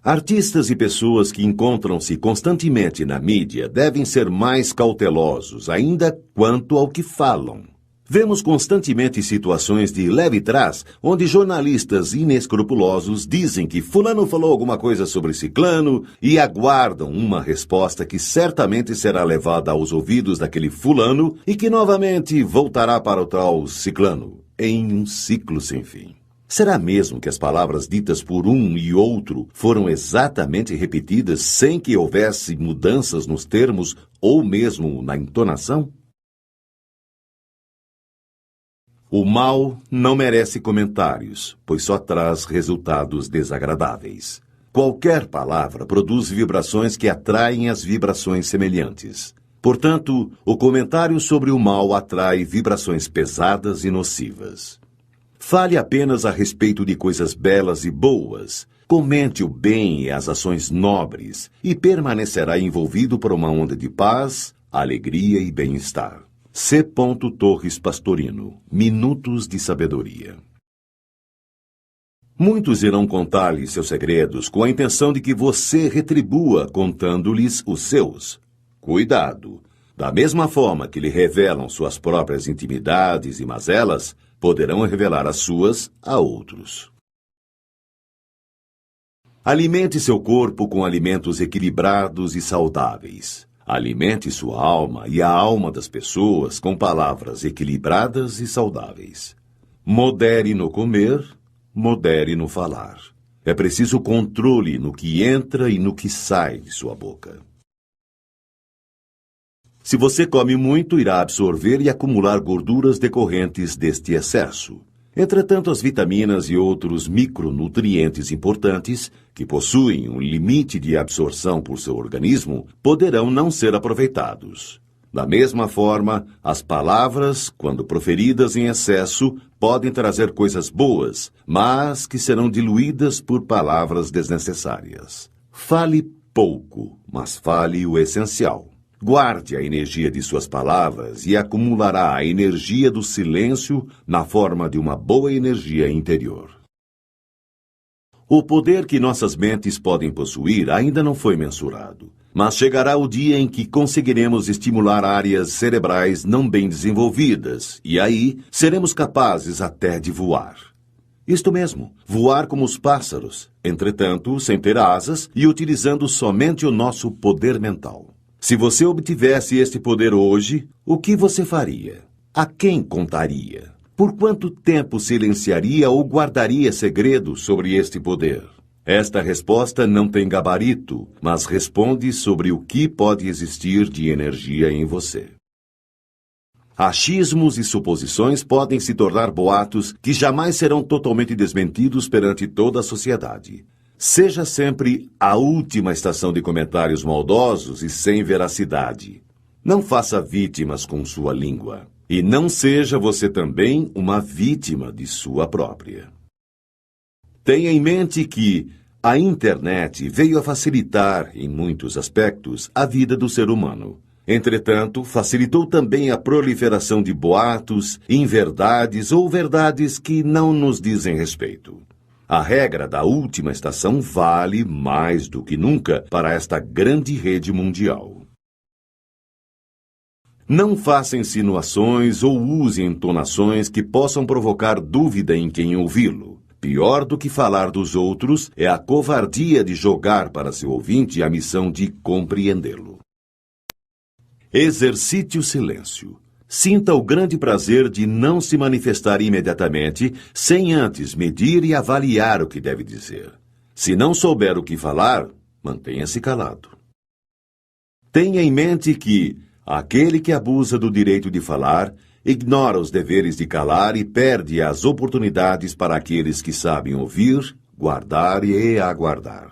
Artistas e pessoas que encontram-se constantemente na mídia devem ser mais cautelosos ainda quanto ao que falam. Vemos constantemente situações de leve trás, onde jornalistas inescrupulosos dizem que fulano falou alguma coisa sobre ciclano e aguardam uma resposta que certamente será levada aos ouvidos daquele fulano e que novamente voltará para o tal ciclano, em um ciclo sem fim. Será mesmo que as palavras ditas por um e outro foram exatamente repetidas sem que houvesse mudanças nos termos ou mesmo na entonação? O mal não merece comentários, pois só traz resultados desagradáveis. Qualquer palavra produz vibrações que atraem as vibrações semelhantes. Portanto, o comentário sobre o mal atrai vibrações pesadas e nocivas. Fale apenas a respeito de coisas belas e boas. Comente o bem e as ações nobres e permanecerá envolvido por uma onda de paz, alegria e bem-estar. C. Torres Pastorino. Minutos de Sabedoria. Muitos irão contar-lhe seus segredos com a intenção de que você retribua contando-lhes os seus. Cuidado! Da mesma forma que lhe revelam suas próprias intimidades e mazelas, poderão revelar as suas a outros. Alimente seu corpo com alimentos equilibrados e saudáveis. Alimente sua alma e a alma das pessoas com palavras equilibradas e saudáveis. Modere no comer, modere no falar. É preciso controle no que entra e no que sai de sua boca. Se você come muito, irá absorver e acumular gorduras decorrentes deste excesso. Entretanto, as vitaminas e outros micronutrientes importantes, que possuem um limite de absorção por seu organismo, poderão não ser aproveitados. Da mesma forma, as palavras, quando proferidas em excesso, podem trazer coisas boas, mas que serão diluídas por palavras desnecessárias. Fale pouco, mas fale o essencial. Guarde a energia de suas palavras e acumulará a energia do silêncio na forma de uma boa energia interior. O poder que nossas mentes podem possuir ainda não foi mensurado, mas chegará o dia em que conseguiremos estimular áreas cerebrais não bem desenvolvidas, e aí seremos capazes até de voar. Isto mesmo, voar como os pássaros, entretanto, sem ter asas e utilizando somente o nosso poder mental. Se você obtivesse este poder hoje, o que você faria? A quem contaria? Por quanto tempo silenciaria ou guardaria segredo sobre este poder? Esta resposta não tem gabarito, mas responde sobre o que pode existir de energia em você. Achismos e suposições podem se tornar boatos que jamais serão totalmente desmentidos perante toda a sociedade. Seja sempre a última estação de comentários maldosos e sem veracidade. Não faça vítimas com sua língua. E não seja você também uma vítima de sua própria. Tenha em mente que a internet veio a facilitar, em muitos aspectos, a vida do ser humano. Entretanto, facilitou também a proliferação de boatos, inverdades ou verdades que não nos dizem respeito. A regra da última estação vale mais do que nunca para esta grande rede mundial. Não faça insinuações ou use entonações que possam provocar dúvida em quem ouvi-lo. Pior do que falar dos outros é a covardia de jogar para seu ouvinte a missão de compreendê-lo. Exercite o silêncio. Sinta o grande prazer de não se manifestar imediatamente, sem antes medir e avaliar o que deve dizer. Se não souber o que falar, mantenha-se calado. Tenha em mente que aquele que abusa do direito de falar, ignora os deveres de calar e perde as oportunidades para aqueles que sabem ouvir, guardar e aguardar.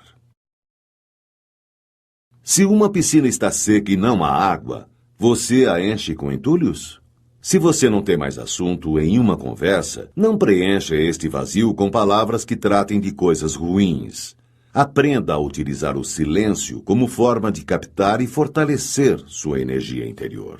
Se uma piscina está seca e não há água, você a enche com entulhos? Se você não tem mais assunto em uma conversa, não preencha este vazio com palavras que tratem de coisas ruins. Aprenda a utilizar o silêncio como forma de captar e fortalecer sua energia interior.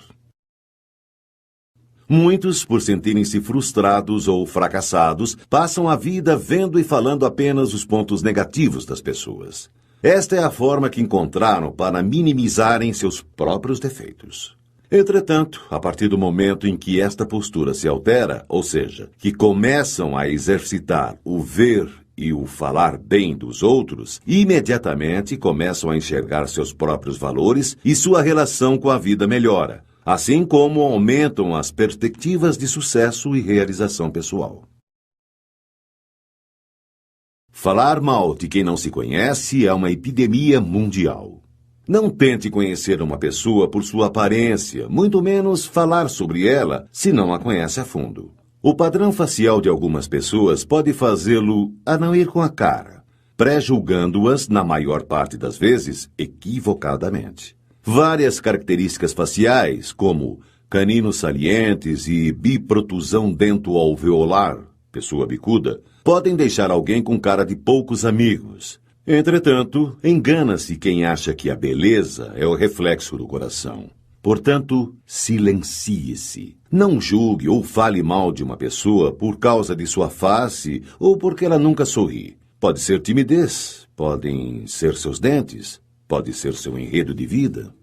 Muitos, por sentirem-se frustrados ou fracassados, passam a vida vendo e falando apenas os pontos negativos das pessoas. Esta é a forma que encontraram para minimizarem seus próprios defeitos. Entretanto, a partir do momento em que esta postura se altera, ou seja, que começam a exercitar o ver e o falar bem dos outros, imediatamente começam a enxergar seus próprios valores e sua relação com a vida melhora, assim como aumentam as perspectivas de sucesso e realização pessoal. Falar mal de quem não se conhece é uma epidemia mundial. Não tente conhecer uma pessoa por sua aparência, muito menos falar sobre ela se não a conhece a fundo. O padrão facial de algumas pessoas pode fazê-lo a não ir com a cara, pré-julgando-as, na maior parte das vezes, equivocadamente. Várias características faciais, como caninos salientes e biprotusão dento-alveolar, pessoa bicuda, podem deixar alguém com cara de poucos amigos. Entretanto, engana-se quem acha que a beleza é o reflexo do coração. Portanto, silencie-se. Não julgue ou fale mal de uma pessoa por causa de sua face ou porque ela nunca sorri. Pode ser timidez, podem ser seus dentes, pode ser seu enredo de vida.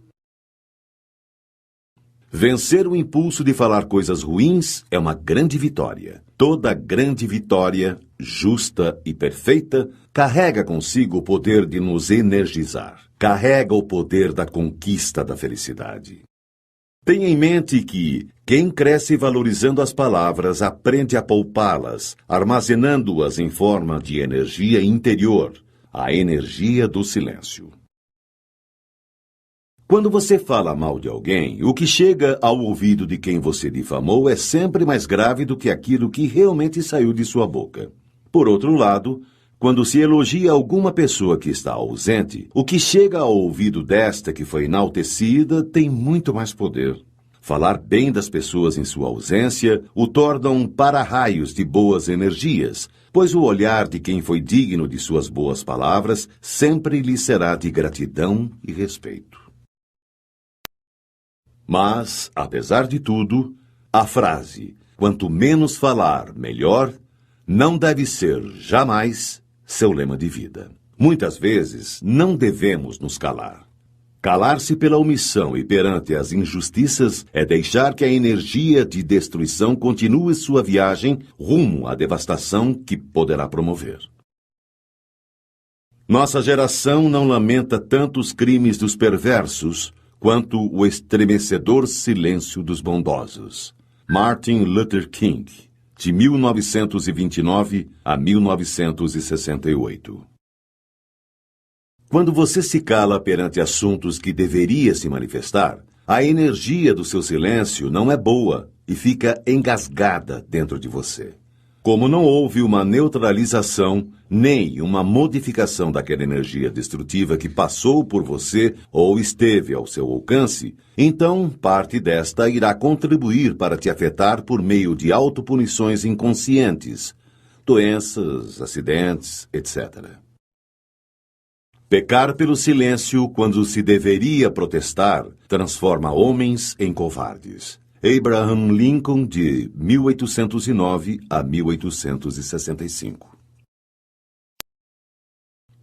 Vencer o impulso de falar coisas ruins é uma grande vitória. Toda grande vitória, justa e perfeita, carrega consigo o poder de nos energizar. Carrega o poder da conquista da felicidade. Tenha em mente que quem cresce valorizando as palavras aprende a poupá-las, armazenando-as em forma de energia interior, a energia do silêncio. Quando você fala mal de alguém, o que chega ao ouvido de quem você difamou é sempre mais grave do que aquilo que realmente saiu de sua boca. Por outro lado, quando se elogia alguma pessoa que está ausente, o que chega ao ouvido desta que foi enaltecida tem muito mais poder. Falar bem das pessoas em sua ausência o torna um para-raios de boas energias, pois o olhar de quem foi digno de suas boas palavras sempre lhe será de gratidão e respeito. Mas, apesar de tudo, a frase "quanto menos falar, melhor" não deve ser, jamais, seu lema de vida. Muitas vezes, não devemos nos calar. Calar-se pela omissão e perante as injustiças é deixar que a energia de destruição continue sua viagem rumo à devastação que poderá promover. Nossa geração não lamenta tanto os crimes dos perversos quanto o estremecedor silêncio dos bondosos. Martin Luther King, de 1929 a 1968. Quando você se cala perante assuntos que deveria se manifestar, a energia do seu silêncio não é boa e fica engasgada dentro de você. Como não houve uma neutralização nem uma modificação daquela energia destrutiva que passou por você ou esteve ao seu alcance, então parte desta irá contribuir para te afetar por meio de autopunições inconscientes, doenças, acidentes, etc. Pecar pelo silêncio quando se deveria protestar transforma homens em covardes. Abraham Lincoln, de 1809 a 1865.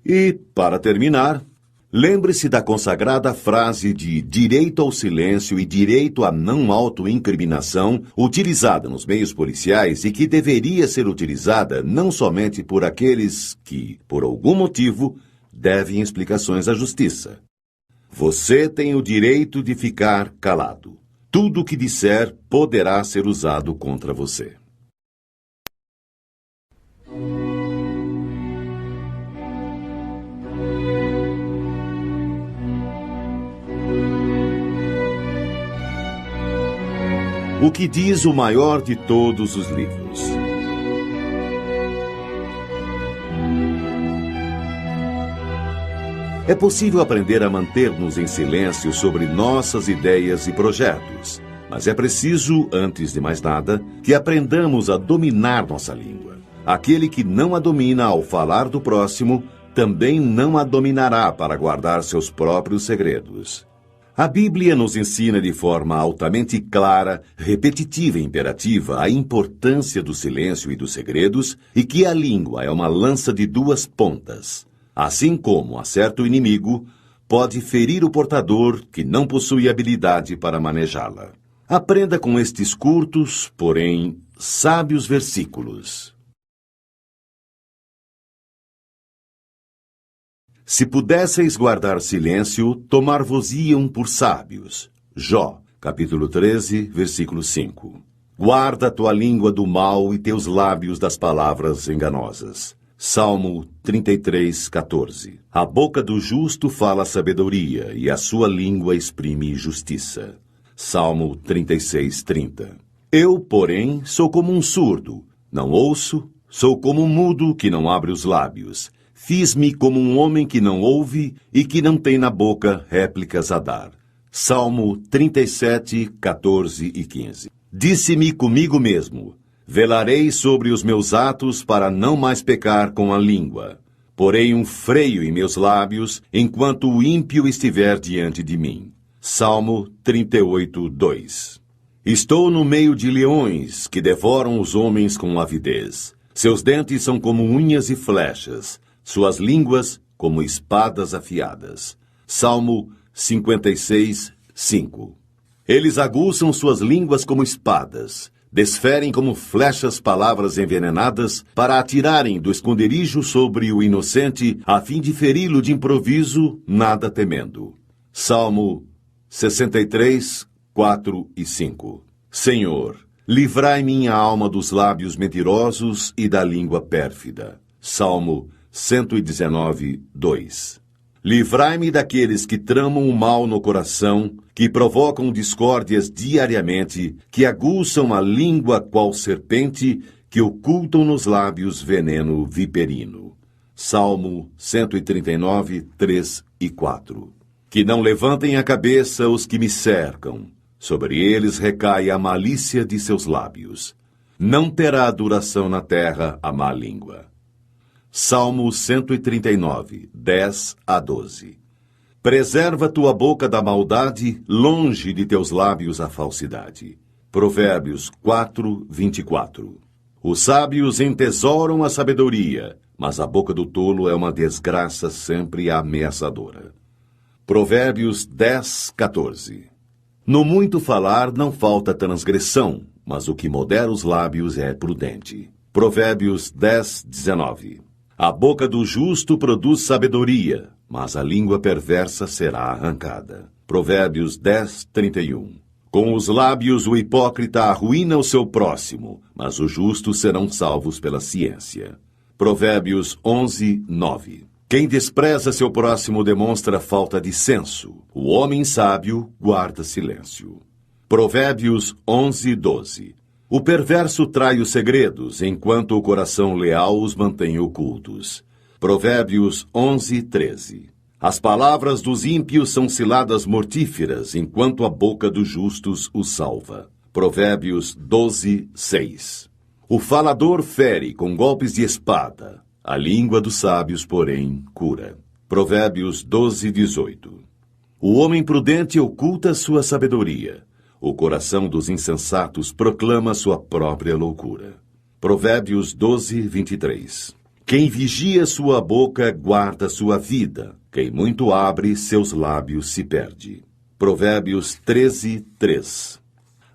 E, para terminar, lembre-se da consagrada frase de direito ao silêncio e direito à não autoincriminação utilizada nos meios policiais e que deveria ser utilizada não somente por aqueles que, por algum motivo, devem explicações à justiça. Você tem o direito de ficar calado. Tudo o que disser poderá ser usado contra você. O que diz o maior de todos os livros? É possível aprender a manter-nos em silêncio sobre nossas ideias e projetos, mas é preciso, antes de mais nada, que aprendamos a dominar nossa língua. Aquele que não a domina ao falar do próximo, também não a dominará para guardar seus próprios segredos. A Bíblia nos ensina de forma altamente clara, repetitiva e imperativa a importância do silêncio e dos segredos e que a língua é uma lança de duas pontas. Assim como acerta o inimigo, pode ferir o portador que não possui habilidade para manejá-la. Aprenda com estes curtos, porém sábios versículos. Se pudesseis guardar silêncio, tomar-vos-iam por sábios. Jó, capítulo 13, versículo 5. Guarda tua língua do mal e teus lábios das palavras enganosas. Salmo 33, 14. A boca do justo fala sabedoria e a sua língua exprime justiça. Salmo 36, 30. Eu, porém, sou como um surdo, não ouço, sou como um mudo que não abre os lábios. Fiz-me como um homem que não ouve e que não tem na boca réplicas a dar. Salmo 37, 14 e 15. Disse-me comigo mesmo: velarei sobre os meus atos para não mais pecar com a língua. Porei um freio em meus lábios enquanto o ímpio estiver diante de mim. Salmo 38, 2. Estou no meio de leões que devoram os homens com avidez. Seus dentes são como unhas e flechas, suas línguas como espadas afiadas. Salmo 56, 5. Eles aguçam suas línguas como espadas, desferem como flechas palavras envenenadas para atirarem do esconderijo sobre o inocente, a fim de feri-lo de improviso, nada temendo. Salmo 63, 4 e 5. Senhor, livrai minha alma dos lábios mentirosos e da língua pérfida. Salmo 119, 2. Livrai-me daqueles que tramam o mal no coração, que provocam discórdias diariamente, que aguçam a língua qual serpente, que ocultam nos lábios veneno viperino. Salmo 139, 3 e 4. Que não levantem a cabeça os que me cercam, sobre eles recai a malícia de seus lábios. Não terá duração na terra a má língua. Salmo 139, 10 a 12. Preserva tua boca da maldade, longe de teus lábios a falsidade. Provérbios 4, 24. Os sábios entesouram a sabedoria, mas a boca do tolo é uma desgraça sempre ameaçadora. Provérbios 10, 14. No muito falar não falta transgressão, mas o que modera os lábios é prudente. Provérbios 10, 19. A boca do justo produz sabedoria, mas a língua perversa será arrancada. Provérbios 10, 31. Com os lábios o hipócrita arruína o seu próximo, mas os justos serão salvos pela ciência. Provérbios 11, 9. Quem despreza seu próximo demonstra falta de senso. O homem sábio guarda silêncio. Provérbios 11, 12. O perverso trai os segredos, enquanto o coração leal os mantém ocultos. Provérbios 11, 13. As palavras dos ímpios são ciladas mortíferas, enquanto a boca dos justos os salva. Provérbios 12, 6. O falador fere com golpes de espada, a língua dos sábios, porém, cura. Provérbios 12, 18. O homem prudente oculta sua sabedoria. O coração dos insensatos proclama sua própria loucura. Provérbios 12, 23. Quem vigia sua boca guarda sua vida. Quem muito abre, seus lábios se perde. Provérbios 13, 3.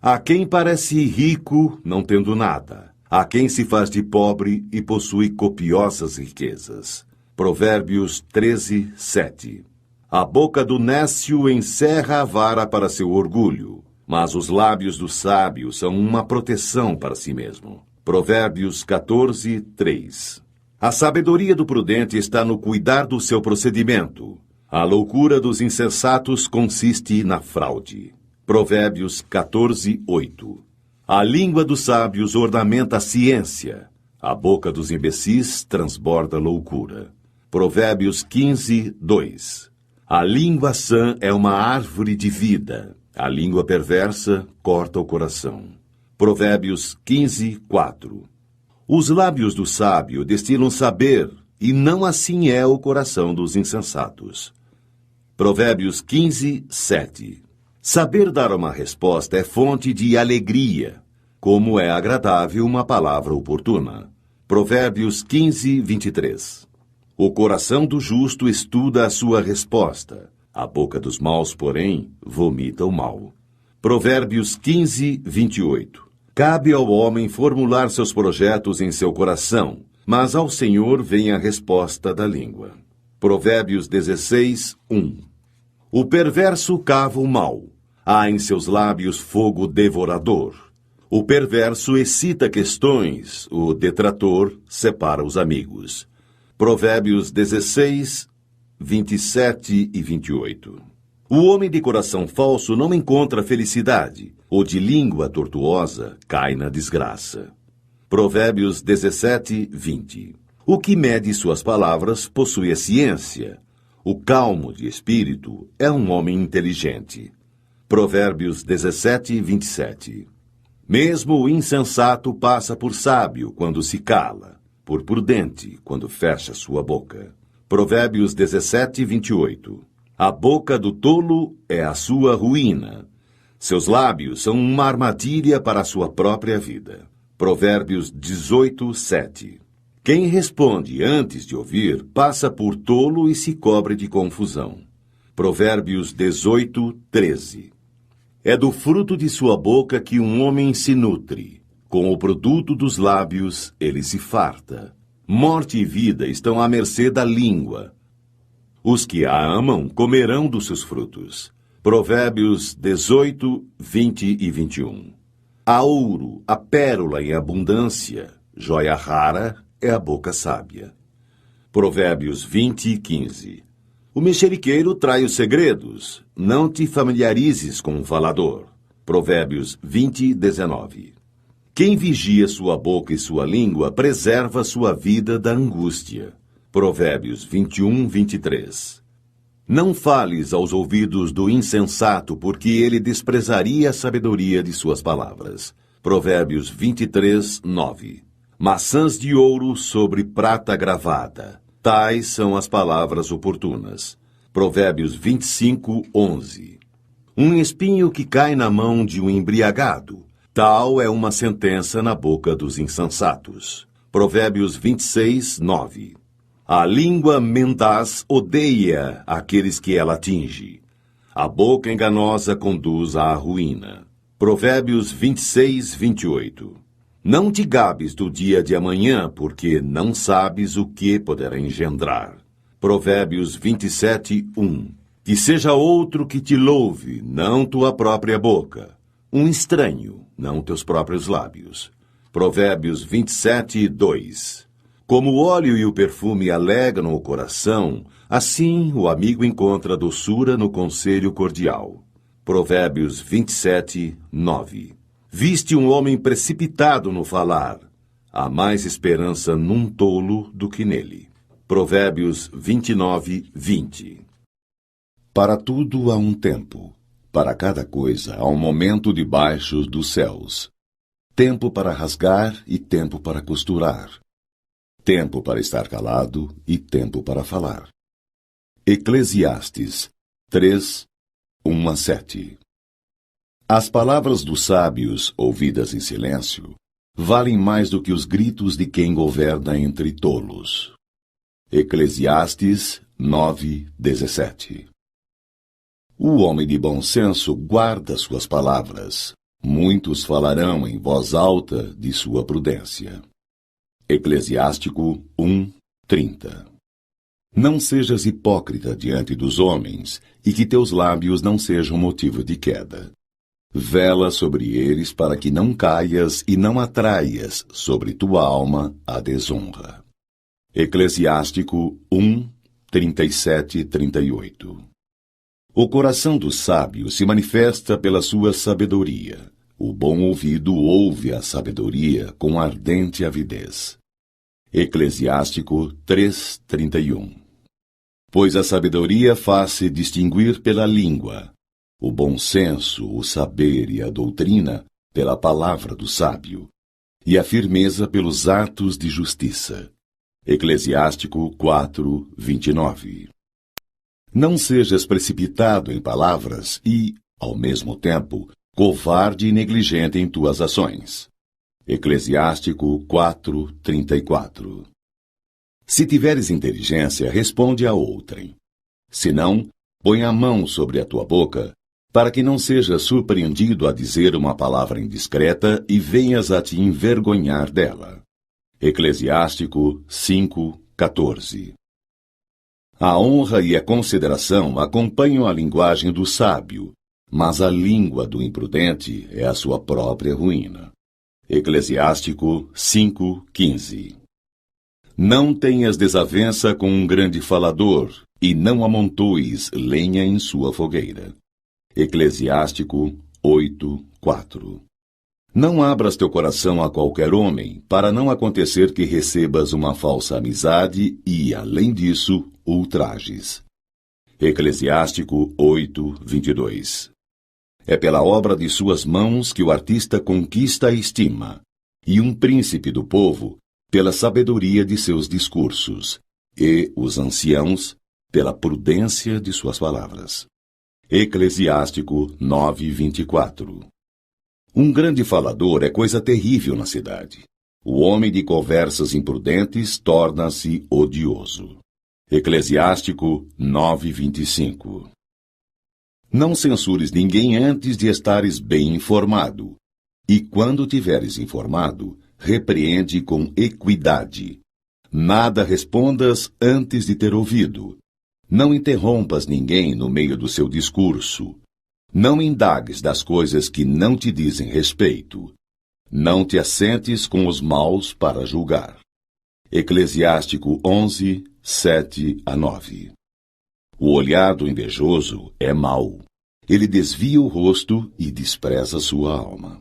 Há quem parece rico, não tendo nada. Há quem se faz de pobre e possui copiosas riquezas. Provérbios 13, 7. A boca do nécio encerra a vara para seu orgulho, mas os lábios do sábio são uma proteção para si mesmo. Provérbios 14, 3. A sabedoria do prudente está no cuidar do seu procedimento. A loucura dos insensatos consiste na fraude. Provérbios 14, 8. A língua dos sábios ornamenta a ciência. A boca dos imbecis transborda loucura. Provérbios 15, 2. A língua sã é uma árvore de vida. A língua perversa corta o coração. Provérbios 15, 4. Os lábios do sábio destilam saber, e não assim é o coração dos insensatos. Provérbios 15, 7. Saber dar uma resposta é fonte de alegria, como é agradável uma palavra oportuna. Provérbios 15, 23. O coração do justo estuda a sua resposta. A boca dos maus, porém, vomita o mal. Provérbios 15, 28. Cabe ao homem formular seus projetos em seu coração, mas ao Senhor vem a resposta da língua. Provérbios 16, 1. O perverso cava o mal. Há em seus lábios fogo devorador. O perverso excita questões. O detrator separa os amigos. Provérbios 16, 27 e 28. O homem de coração falso não encontra felicidade. O de língua tortuosa cai na desgraça. Provérbios 17, 20. O que mede suas palavras possui a ciência. O calmo de espírito é um homem inteligente. Provérbios 17, 27. Mesmo o insensato passa por sábio quando se cala, por prudente quando fecha sua boca. Provérbios 17, 28. A boca do tolo é a sua ruína. Seus lábios são uma armadilha para a sua própria vida. Provérbios 18, 7. Quem responde antes de ouvir passa por tolo e se cobre de confusão. Provérbios 18, 13. É do fruto de sua boca que um homem se nutre. Com o produto dos lábios ele se farta. Morte e vida estão à mercê da língua. Os que a amam comerão dos seus frutos. Provérbios 18, 20 e 21. Há ouro, a pérola em abundância, joia rara é a boca sábia. Provérbios 20, 15. O mexeriqueiro trai os segredos, não te familiarizes com o falador. Provérbios 20, 19. Quem vigia sua boca e sua língua preserva sua vida da angústia. Provérbios 21, 23. Não fales aos ouvidos do insensato, porque ele desprezaria a sabedoria de suas palavras. Provérbios 23, 9. Maçãs de ouro sobre prata gravada. Tais são as palavras oportunas. Provérbios 25:11. Um espinho que cai na mão de um embriagado, tal é uma sentença na boca dos insensatos. Provérbios 26:9. A língua mendaz odeia aqueles que ela atinge. A boca enganosa conduz à ruína. Provérbios 26:28. Não te gabes do dia de amanhã, porque não sabes o que poderá engendrar. Provérbios 27:1. Que seja outro que te louve, não tua própria boca. Um estranho, não teus próprios lábios. Provérbios 27:2. Como o óleo e o perfume alegram o coração, assim o amigo encontra doçura no conselho cordial. Provérbios 27:9. Viste um homem precipitado no falar. Há mais esperança num tolo do que nele. Provérbios 29:20. Para tudo há um tempo. Para cada coisa há um momento debaixo dos céus. Tempo para rasgar e tempo para costurar. Tempo para estar calado e tempo para falar. Eclesiastes 3:1-7. As palavras dos sábios, ouvidas em silêncio, valem mais do que os gritos de quem governa entre tolos. Eclesiastes 9:17. O homem de bom senso guarda suas palavras. Muitos falarão em voz alta de sua prudência. Eclesiástico 1:30. Não sejas hipócrita diante dos homens, e que teus lábios não sejam motivo de queda. Vela sobre eles para que não caias e não atraias sobre tua alma a desonra. Eclesiástico 1:37-38. O coração do sábio se manifesta pela sua sabedoria. O bom ouvido ouve a sabedoria com ardente avidez. Eclesiástico 3:31. Pois a sabedoria faz-se distinguir pela língua, o bom senso, o saber e a doutrina pela palavra do sábio, e a firmeza pelos atos de justiça. Eclesiástico 4:29. Não sejas precipitado em palavras e, ao mesmo tempo, covarde e negligente em tuas ações. Eclesiástico 4:34. Se tiveres inteligência, responde a outrem. Se não, põe a mão sobre a tua boca, para que não sejas surpreendido a dizer uma palavra indiscreta e venhas a te envergonhar dela. Eclesiástico 5:14. A honra e a consideração acompanham a linguagem do sábio, mas a língua do imprudente é a sua própria ruína. Eclesiástico 5:15. Não tenhas desavença com um grande falador, e não amontoes lenha em sua fogueira. Eclesiástico 8:4. Não abras teu coração a qualquer homem, para não acontecer que recebas uma falsa amizade e, além disso, ultrajes. Eclesiástico 8:22. É pela obra de suas mãos que o artista conquista a estima, e um príncipe do povo pela sabedoria de seus discursos, e os anciãos pela prudência de suas palavras. Eclesiástico 9:24. Um grande falador é coisa terrível na cidade. O homem de conversas imprudentes torna-se odioso. Eclesiástico 9:25. Não censures ninguém antes de estares bem informado. E quando tiveres informado, repreende com equidade. Nada respondas antes de ter ouvido. Não interrompas ninguém no meio do seu discurso. Não indagues das coisas que não te dizem respeito. Não te assentes com os maus para julgar. Eclesiástico 11:7-9. O olhar do invejoso é mau. Ele desvia o rosto e despreza sua alma.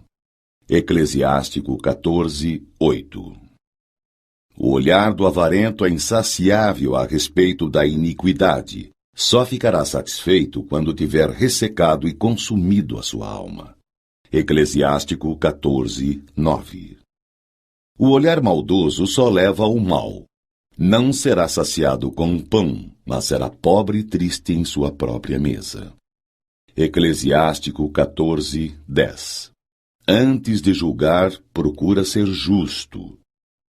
Eclesiástico 14:8. O olhar do avarento é insaciável a respeito da iniquidade. Só ficará satisfeito quando tiver ressecado e consumido a sua alma. Eclesiástico 14:9. O olhar maldoso só leva ao mal. não será saciado com pão, mas será pobre e triste em sua própria mesa. Eclesiástico 14:10. Antes de julgar, procura ser justo.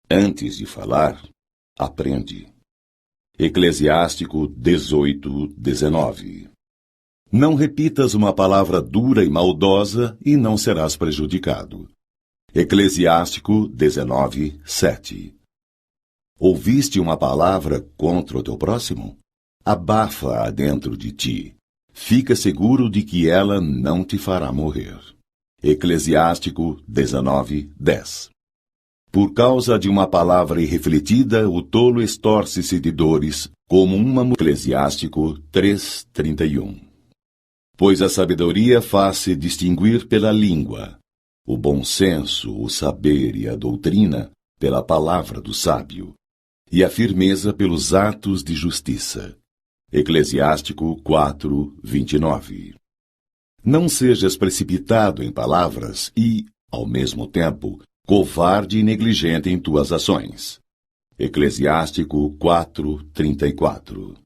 Antes de falar, aprende. Eclesiástico 18:19. Não repitas uma palavra dura e maldosa e não serás prejudicado. Eclesiástico 19:7. Ouviste uma palavra contra o teu próximo? Abafa-a dentro de ti. Fica seguro de que ela não te fará morrer. Eclesiástico 19:10. Por causa de uma palavra irrefletida, o tolo estorce-se de dores, como uma mulher. Eclesiástico 3:31. Pois a sabedoria faz-se distinguir pela língua, o bom senso, o saber e a doutrina pela palavra do sábio, e a firmeza pelos atos de justiça. Eclesiástico 4:29. Não sejas precipitado em palavras e, ao mesmo tempo, covarde e negligente em tuas ações. Eclesiástico 4:34.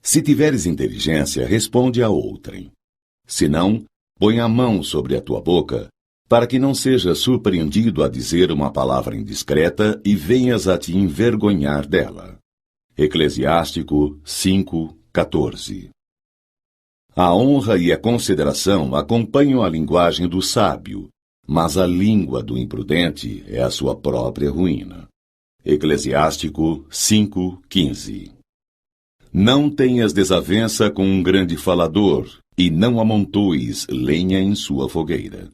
Se tiveres inteligência, responde a outrem. Se não, põe a mão sobre a tua boca, para que não sejas surpreendido a dizer uma palavra indiscreta e venhas a te envergonhar dela. Eclesiástico 5:14. A honra e a consideração acompanham a linguagem do sábio, mas a língua do imprudente é a sua própria ruína. Eclesiástico 5:15. Não tenhas desavença com um grande falador, e não amontoes lenha em sua fogueira.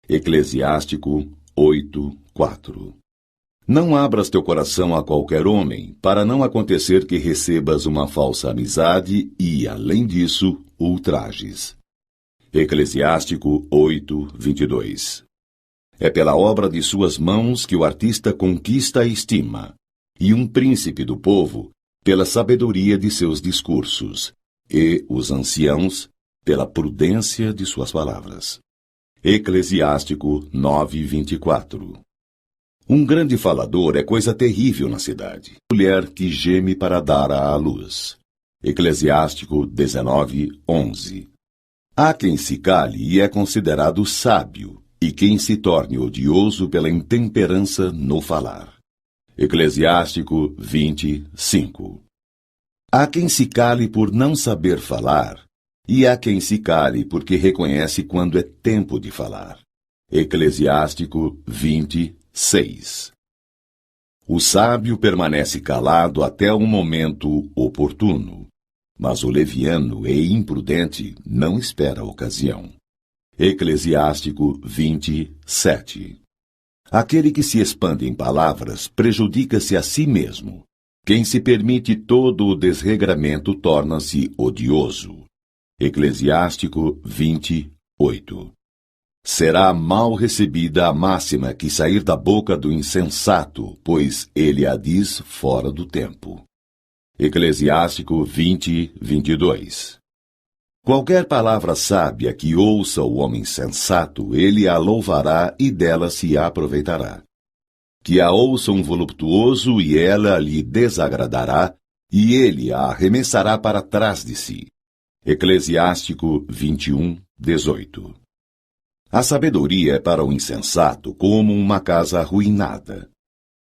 Eclesiástico 8:4. Não abras teu coração a qualquer homem, para não acontecer que recebas uma falsa amizade e, além disso, ultrajes. Eclesiástico 8:22. É pela obra de suas mãos que o artista conquista a estima, e um príncipe do povo pela sabedoria de seus discursos, e os anciãos pela prudência de suas palavras. Eclesiástico 9:24. Um grande falador é coisa terrível na cidade. Mulher que geme para dar à luz. Eclesiástico 19:11. Há quem se cale e é considerado sábio, e quem se torne odioso pela intemperança no falar. Eclesiástico 20:5. Há quem se cale por não saber falar, e há quem se cale porque reconhece quando é tempo de falar. Eclesiástico 20:6. O sábio permanece calado até o momento oportuno, mas o leviano e imprudente não espera a ocasião. Eclesiástico 20:7. Aquele que se expande em palavras prejudica-se a si mesmo. Quem se permite todo o desregramento torna-se odioso. Eclesiástico 20:8. Será mal recebida a máxima que sair da boca do insensato, pois ele a diz fora do tempo. Eclesiástico 20:22. Qualquer palavra sábia que ouça o homem sensato, ele a louvará e dela se aproveitará. Que a ouça um voluptuoso e ela lhe desagradará, e ele a arremessará para trás de si. Eclesiástico 21:18. A sabedoria é para o insensato como uma casa arruinada.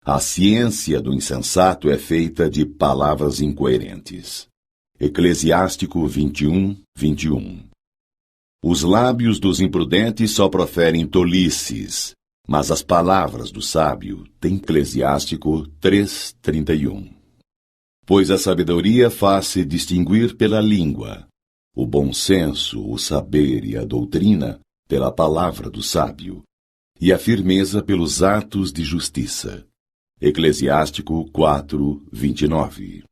A ciência do insensato é feita de palavras incoerentes. Eclesiástico 21:21. Os lábios dos imprudentes só proferem tolices, mas as palavras do sábio têm. Eclesiástico 3:31. Pois a sabedoria faz-se distinguir pela língua, o bom senso, o saber e a doutrina pela palavra do sábio, e a firmeza pelos atos de justiça. Eclesiástico 4:29.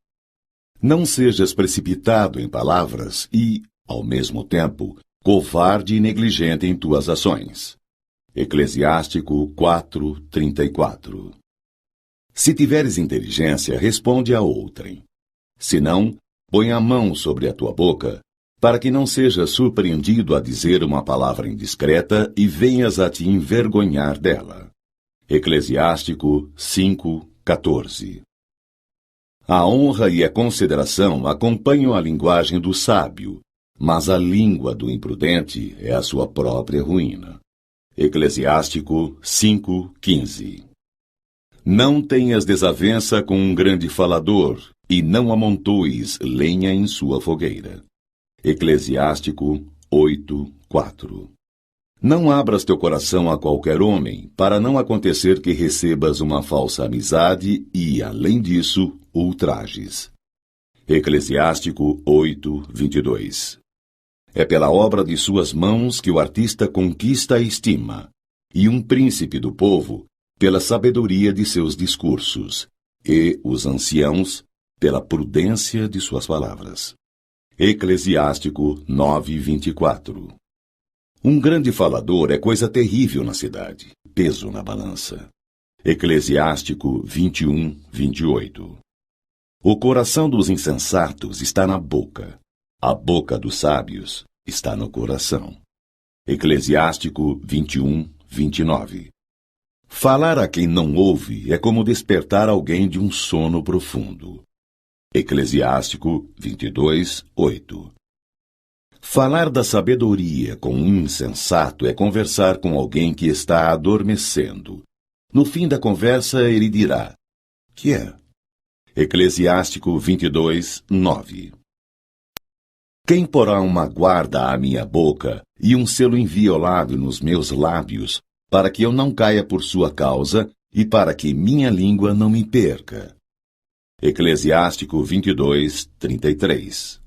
Não sejas precipitado em palavras e, ao mesmo tempo, covarde e negligente em tuas ações. Eclesiástico 4:34. Se tiveres inteligência, responde a outrem. Se não, põe a mão sobre a tua boca, para que não sejas surpreendido a dizer uma palavra indiscreta e venhas a te envergonhar dela. Eclesiástico 5:14. A honra e a consideração acompanham a linguagem do sábio, mas a língua do imprudente é a sua própria ruína. Eclesiástico 5:15. Não tenhas desavença com um grande falador, e não amontoes lenha em sua fogueira. Eclesiástico 8:4. Não abras teu coração a qualquer homem, para não acontecer que recebas uma falsa amizade e, além disso, ultrajes. Eclesiástico 8:22. É pela obra de suas mãos que o artista conquista a estima, e um príncipe do povo pela sabedoria de seus discursos, e os anciãos pela prudência de suas palavras. Eclesiástico 9:24. Um grande falador é coisa terrível na cidade, peso na balança. Eclesiástico 21:28. O coração dos insensatos está na boca, a boca dos sábios está no coração. Eclesiástico 21:29. Falar a quem não ouve é como despertar alguém de um sono profundo. Eclesiástico 22:8. Falar da sabedoria com um insensato é conversar com alguém que está adormecendo. No fim da conversa, ele dirá: "Que é?" Eclesiástico 22:9. Quem porá uma guarda à minha boca e um selo inviolável nos meus lábios, para que eu não caia por sua causa e para que minha língua não me perca? Eclesiástico 22:33.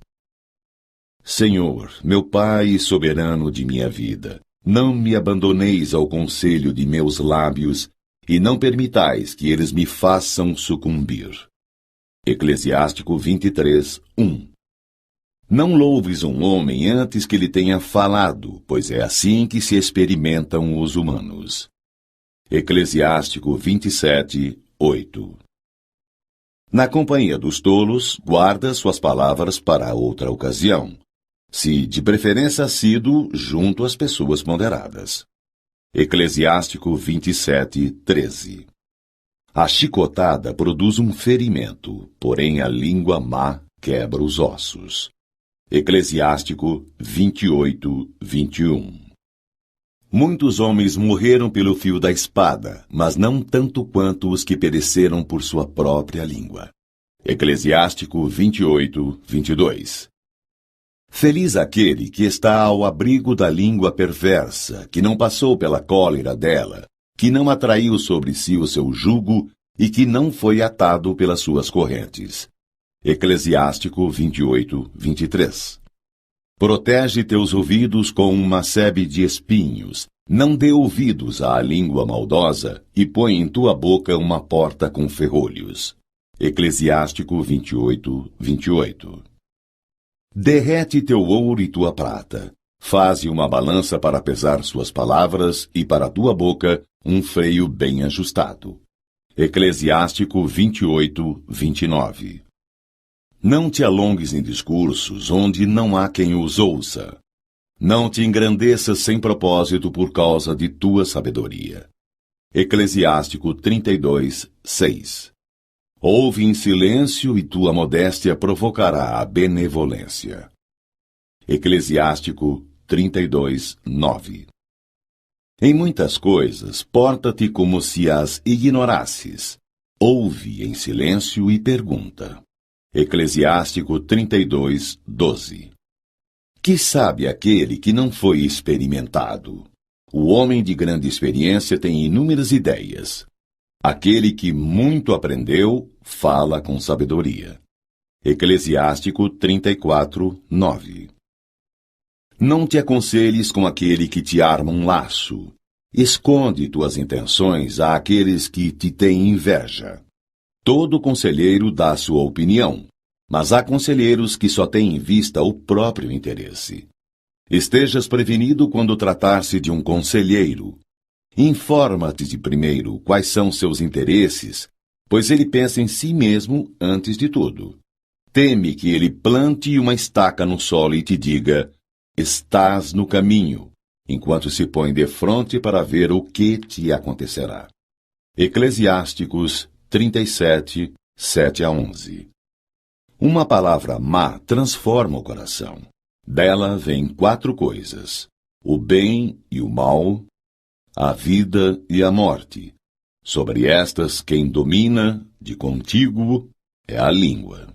Senhor, meu Pai e soberano de minha vida, não me abandoneis ao conselho de meus lábios e não permitais que eles me façam sucumbir. Eclesiástico 23:1. Não louves um homem antes que lhe tenha falado, pois é assim que se experimentam os humanos. Eclesiástico 27:8. Na companhia dos tolos, guarda suas palavras para outra ocasião, se de preferência assíduo junto às pessoas ponderadas. Eclesiástico 27:13. A chicotada produz um ferimento, porém a língua má quebra os ossos. Eclesiástico 28:21. Muitos homens morreram pelo fio da espada, mas não tanto quanto os que pereceram por sua própria língua. Eclesiástico 28:22. Feliz aquele que está ao abrigo da língua perversa, que não passou pela cólera dela, que não atraiu sobre si o seu jugo e que não foi atado pelas suas correntes. Eclesiástico 28:23. Protege teus ouvidos com uma sebe de espinhos, não dê ouvidos à língua maldosa e põe em tua boca uma porta com ferrolhos. Eclesiástico 28:28. Derrete teu ouro e tua prata, faze uma balança para pesar suas palavras e para tua boca um freio bem ajustado. Eclesiástico 28:29. Não te alongues em discursos onde não há quem os ouça. Não te engrandeças sem propósito por causa de tua sabedoria. Eclesiástico 32:6. Ouve em silêncio e tua modéstia provocará a benevolência. Eclesiástico 32:9. Em muitas coisas, porta-te como se as ignorasses. Ouve em silêncio e pergunta. Eclesiástico 32:12. Que sabe aquele que não foi experimentado? O homem de grande experiência tem inúmeras ideias. Aquele que muito aprendeu, fala com sabedoria. Eclesiástico 34:9. Não te aconselhes com aquele que te arma um laço. Esconde tuas intenções àqueles que te têm inveja. Todo conselheiro dá sua opinião, mas há conselheiros que só têm em vista o próprio interesse. Estejas prevenido quando tratar-se de um conselheiro. Informa-te de primeiro quais são seus interesses, pois ele pensa em si mesmo antes de tudo. Teme que ele plante uma estaca no solo e te diga: estás no caminho, enquanto se põe defronte para ver o que te acontecerá. Eclesiásticos 37, 7-11. Uma palavra má transforma o coração. Dela vêm 4 coisas: o bem e o mal, a vida e a morte. Sobre estas, quem domina, de contíguo, é a língua.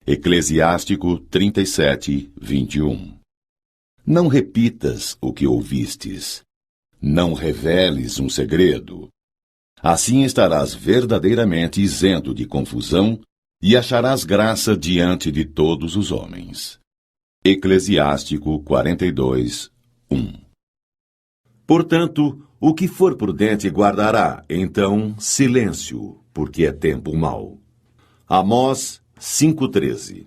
Eclesiástico 37:21. Não repitas o que ouvistes. Não reveles um segredo. Assim estarás verdadeiramente isento de confusão e acharás graça diante de todos os homens. Eclesiástico 42:1. Portanto, o que for prudente guardará, então, silêncio, porque é tempo mau. Amós 5:13.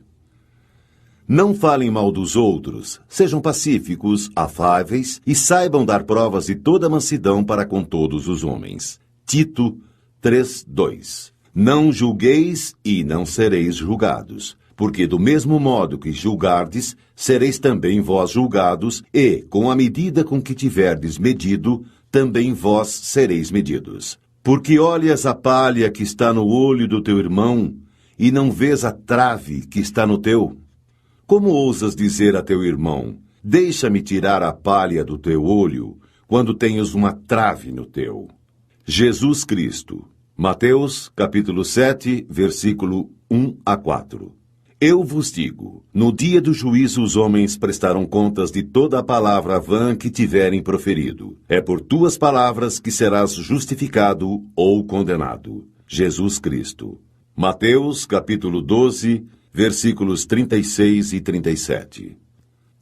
Não falem mal dos outros, sejam pacíficos, afáveis e saibam dar provas de toda mansidão para com todos os homens. Tito 3:2. Não julgueis e não sereis julgados, porque do mesmo modo que julgardes, sereis também vós julgados, e, com a medida com que tiverdes medido, também vós sereis medidos. Porque olhas a palha que está no olho do teu irmão, e não vês a trave que está no teu? Como ousas dizer a teu irmão, deixa-me tirar a palha do teu olho, quando tens uma trave no teu? Jesus Cristo. Mateus, capítulo 7, versículo 1-4. Eu vos digo, no dia do juízo os homens prestarão contas de toda a palavra vã que tiverem proferido. É por tuas palavras que serás justificado ou condenado. Jesus Cristo. Mateus, capítulo 12, versículos 36 e 37.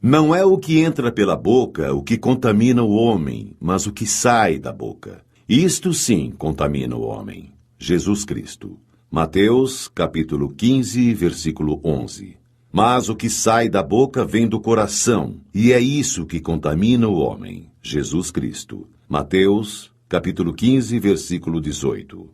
Não é o que entra pela boca o que contamina o homem, mas o que sai da boca. Isto sim contamina o homem. Jesus Cristo. Mateus, capítulo 15, versículo 11. Mas o que sai da boca vem do coração, e é isso que contamina o homem. Jesus Cristo. Mateus, capítulo 15, versículo 18.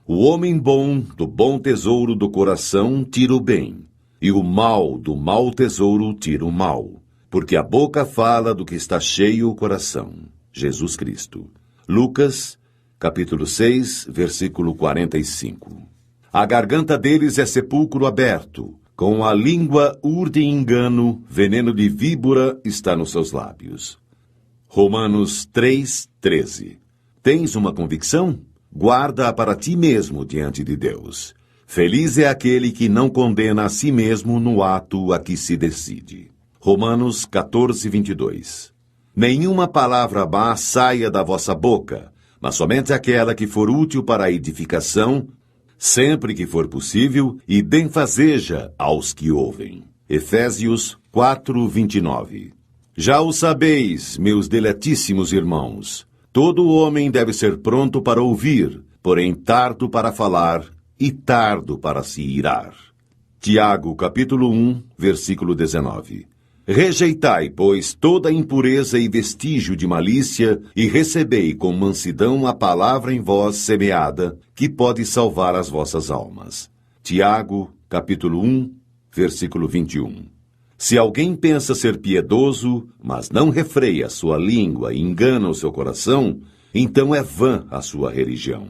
O homem bom, do bom tesouro do coração, tira o bem, e o mal, do mau tesouro, tira o mal. Porque a boca fala do que está cheio o coração. Jesus Cristo. Lucas, capítulo 6, versículo 45. A garganta deles é sepulcro aberto, com a língua urdem engano, veneno de víbora está nos seus lábios. Romanos 3:13. Tens uma convicção? Guarda-a para ti mesmo diante de Deus. Feliz é aquele que não condena a si mesmo no ato a que se decide. Romanos 14:22. Nenhuma palavra má saia da vossa boca, mas somente aquela que for útil para a edificação, sempre que for possível, e benfazeja aos que ouvem. Efésios 4:29. Já o sabeis, meus deletíssimos irmãos, todo homem deve ser pronto para ouvir, porém tardo para falar e tardo para se irar. Tiago, capítulo 1, versículo 19. Rejeitai, pois, toda impureza e vestígio de malícia, e recebei com mansidão a palavra em vós semeada, que pode salvar as vossas almas. Tiago, capítulo 1, versículo 21. Se alguém pensa ser piedoso, mas não refreia sua língua e engana o seu coração, então é vã a sua religião.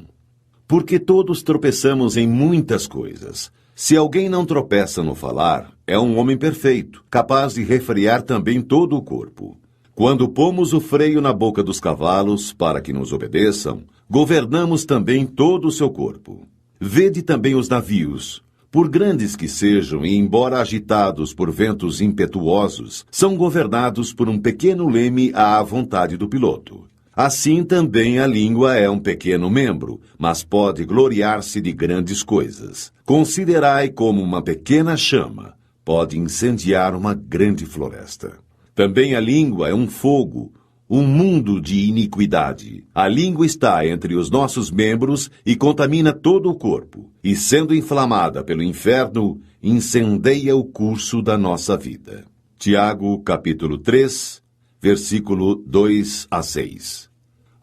Porque todos tropeçamos em muitas coisas. Se alguém não tropeça no falar, é um homem perfeito, capaz de refrear também todo o corpo. Quando pomos o freio na boca dos cavalos para que nos obedeçam, governamos também todo o seu corpo. Vede também os navios. Por grandes que sejam e embora agitados por ventos impetuosos, são governados por um pequeno leme à vontade do piloto. Assim também a língua é um pequeno membro, mas pode gloriar-se de grandes coisas. Considerai como uma pequena chama, pode incendiar uma grande floresta. Também a língua é um fogo, um mundo de iniquidade. A língua está entre os nossos membros e contamina todo o corpo, e sendo inflamada pelo inferno, incendeia o curso da nossa vida. Tiago, capítulo 3, versículo 2-6.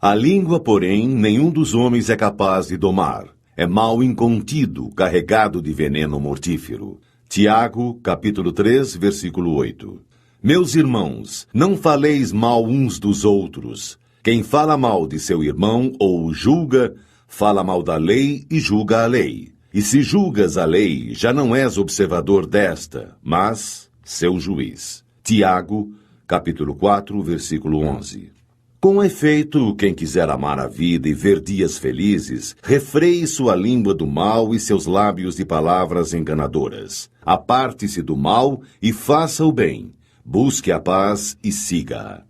A língua, porém, nenhum dos homens é capaz de domar. É mal incontido, carregado de veneno mortífero. Tiago, capítulo 3, versículo 8. Meus irmãos, não faleis mal uns dos outros. Quem fala mal de seu irmão ou o julga, fala mal da lei e julga a lei. E se julgas a lei, já não és observador desta, mas seu juiz. Tiago, capítulo 4, versículo 11. Com efeito, quem quiser amar a vida e ver dias felizes, refreie sua língua do mal e seus lábios de palavras enganadoras. Aparte-se do mal e faça o bem. Busque a paz e siga-a.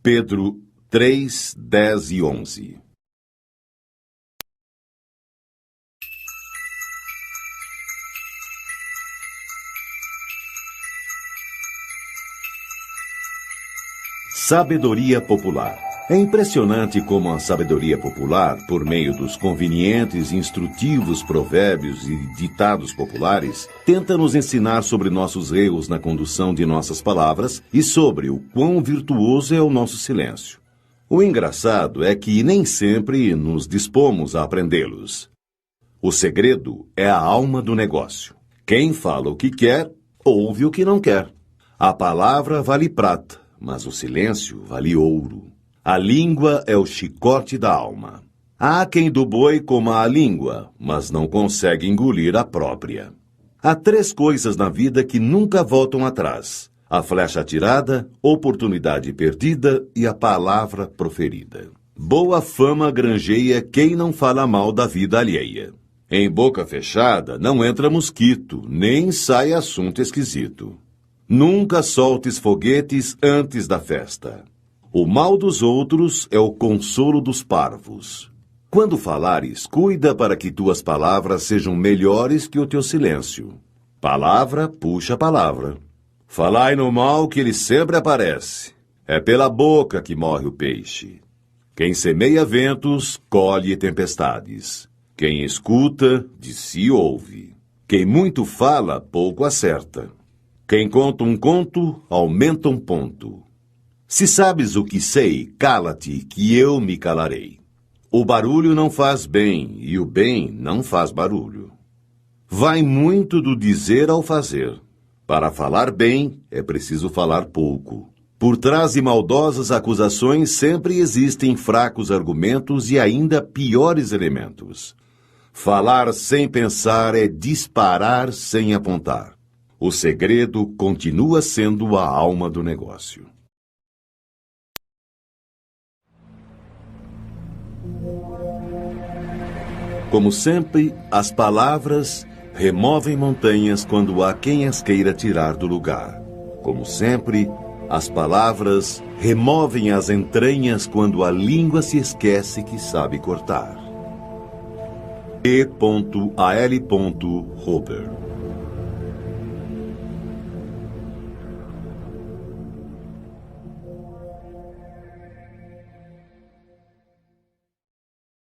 Pedro 3, 10 e 11. Sabedoria popular. É impressionante como a sabedoria popular, por meio dos convenientes e instrutivos provérbios e ditados populares, tenta nos ensinar sobre nossos erros na condução de nossas palavras e sobre o quão virtuoso é o nosso silêncio. O engraçado é que nem sempre nos dispomos a aprendê-los. O segredo é a alma do negócio. Quem fala o que quer, ouve o que não quer. A palavra vale prata, mas o silêncio vale ouro. A língua é o chicote da alma. Há quem do boi coma a língua, mas não consegue engolir a própria. Há 3 coisas na vida que nunca voltam atrás: a flecha atirada, oportunidade perdida e a palavra proferida. Boa fama granjeia quem não fala mal da vida alheia. Em boca fechada não entra mosquito, nem sai assunto esquisito. Nunca soltes foguetes antes da festa. O mal dos outros é o consolo dos parvos. Quando falares, cuida para que tuas palavras sejam melhores que o teu silêncio. Palavra puxa palavra. Falai no mal que ele sempre aparece. É pela boca que morre o peixe. Quem semeia ventos, colhe tempestades. Quem escuta, de si ouve. Quem muito fala, pouco acerta. Quem conta um conto, aumenta um ponto. Se sabes o que sei, cala-te, que eu me calarei. O barulho não faz bem, e o bem não faz barulho. Vai muito do dizer ao fazer. Para falar bem, é preciso falar pouco. Por trás de maldosas acusações sempre existem fracos argumentos e ainda piores elementos. Falar sem pensar é disparar sem apontar. O segredo continua sendo a alma do negócio. Como sempre, as palavras removem montanhas quando há quem as queira tirar do lugar. Como sempre, as palavras removem as entranhas quando a língua se esquece que sabe cortar. E.A.L. Rober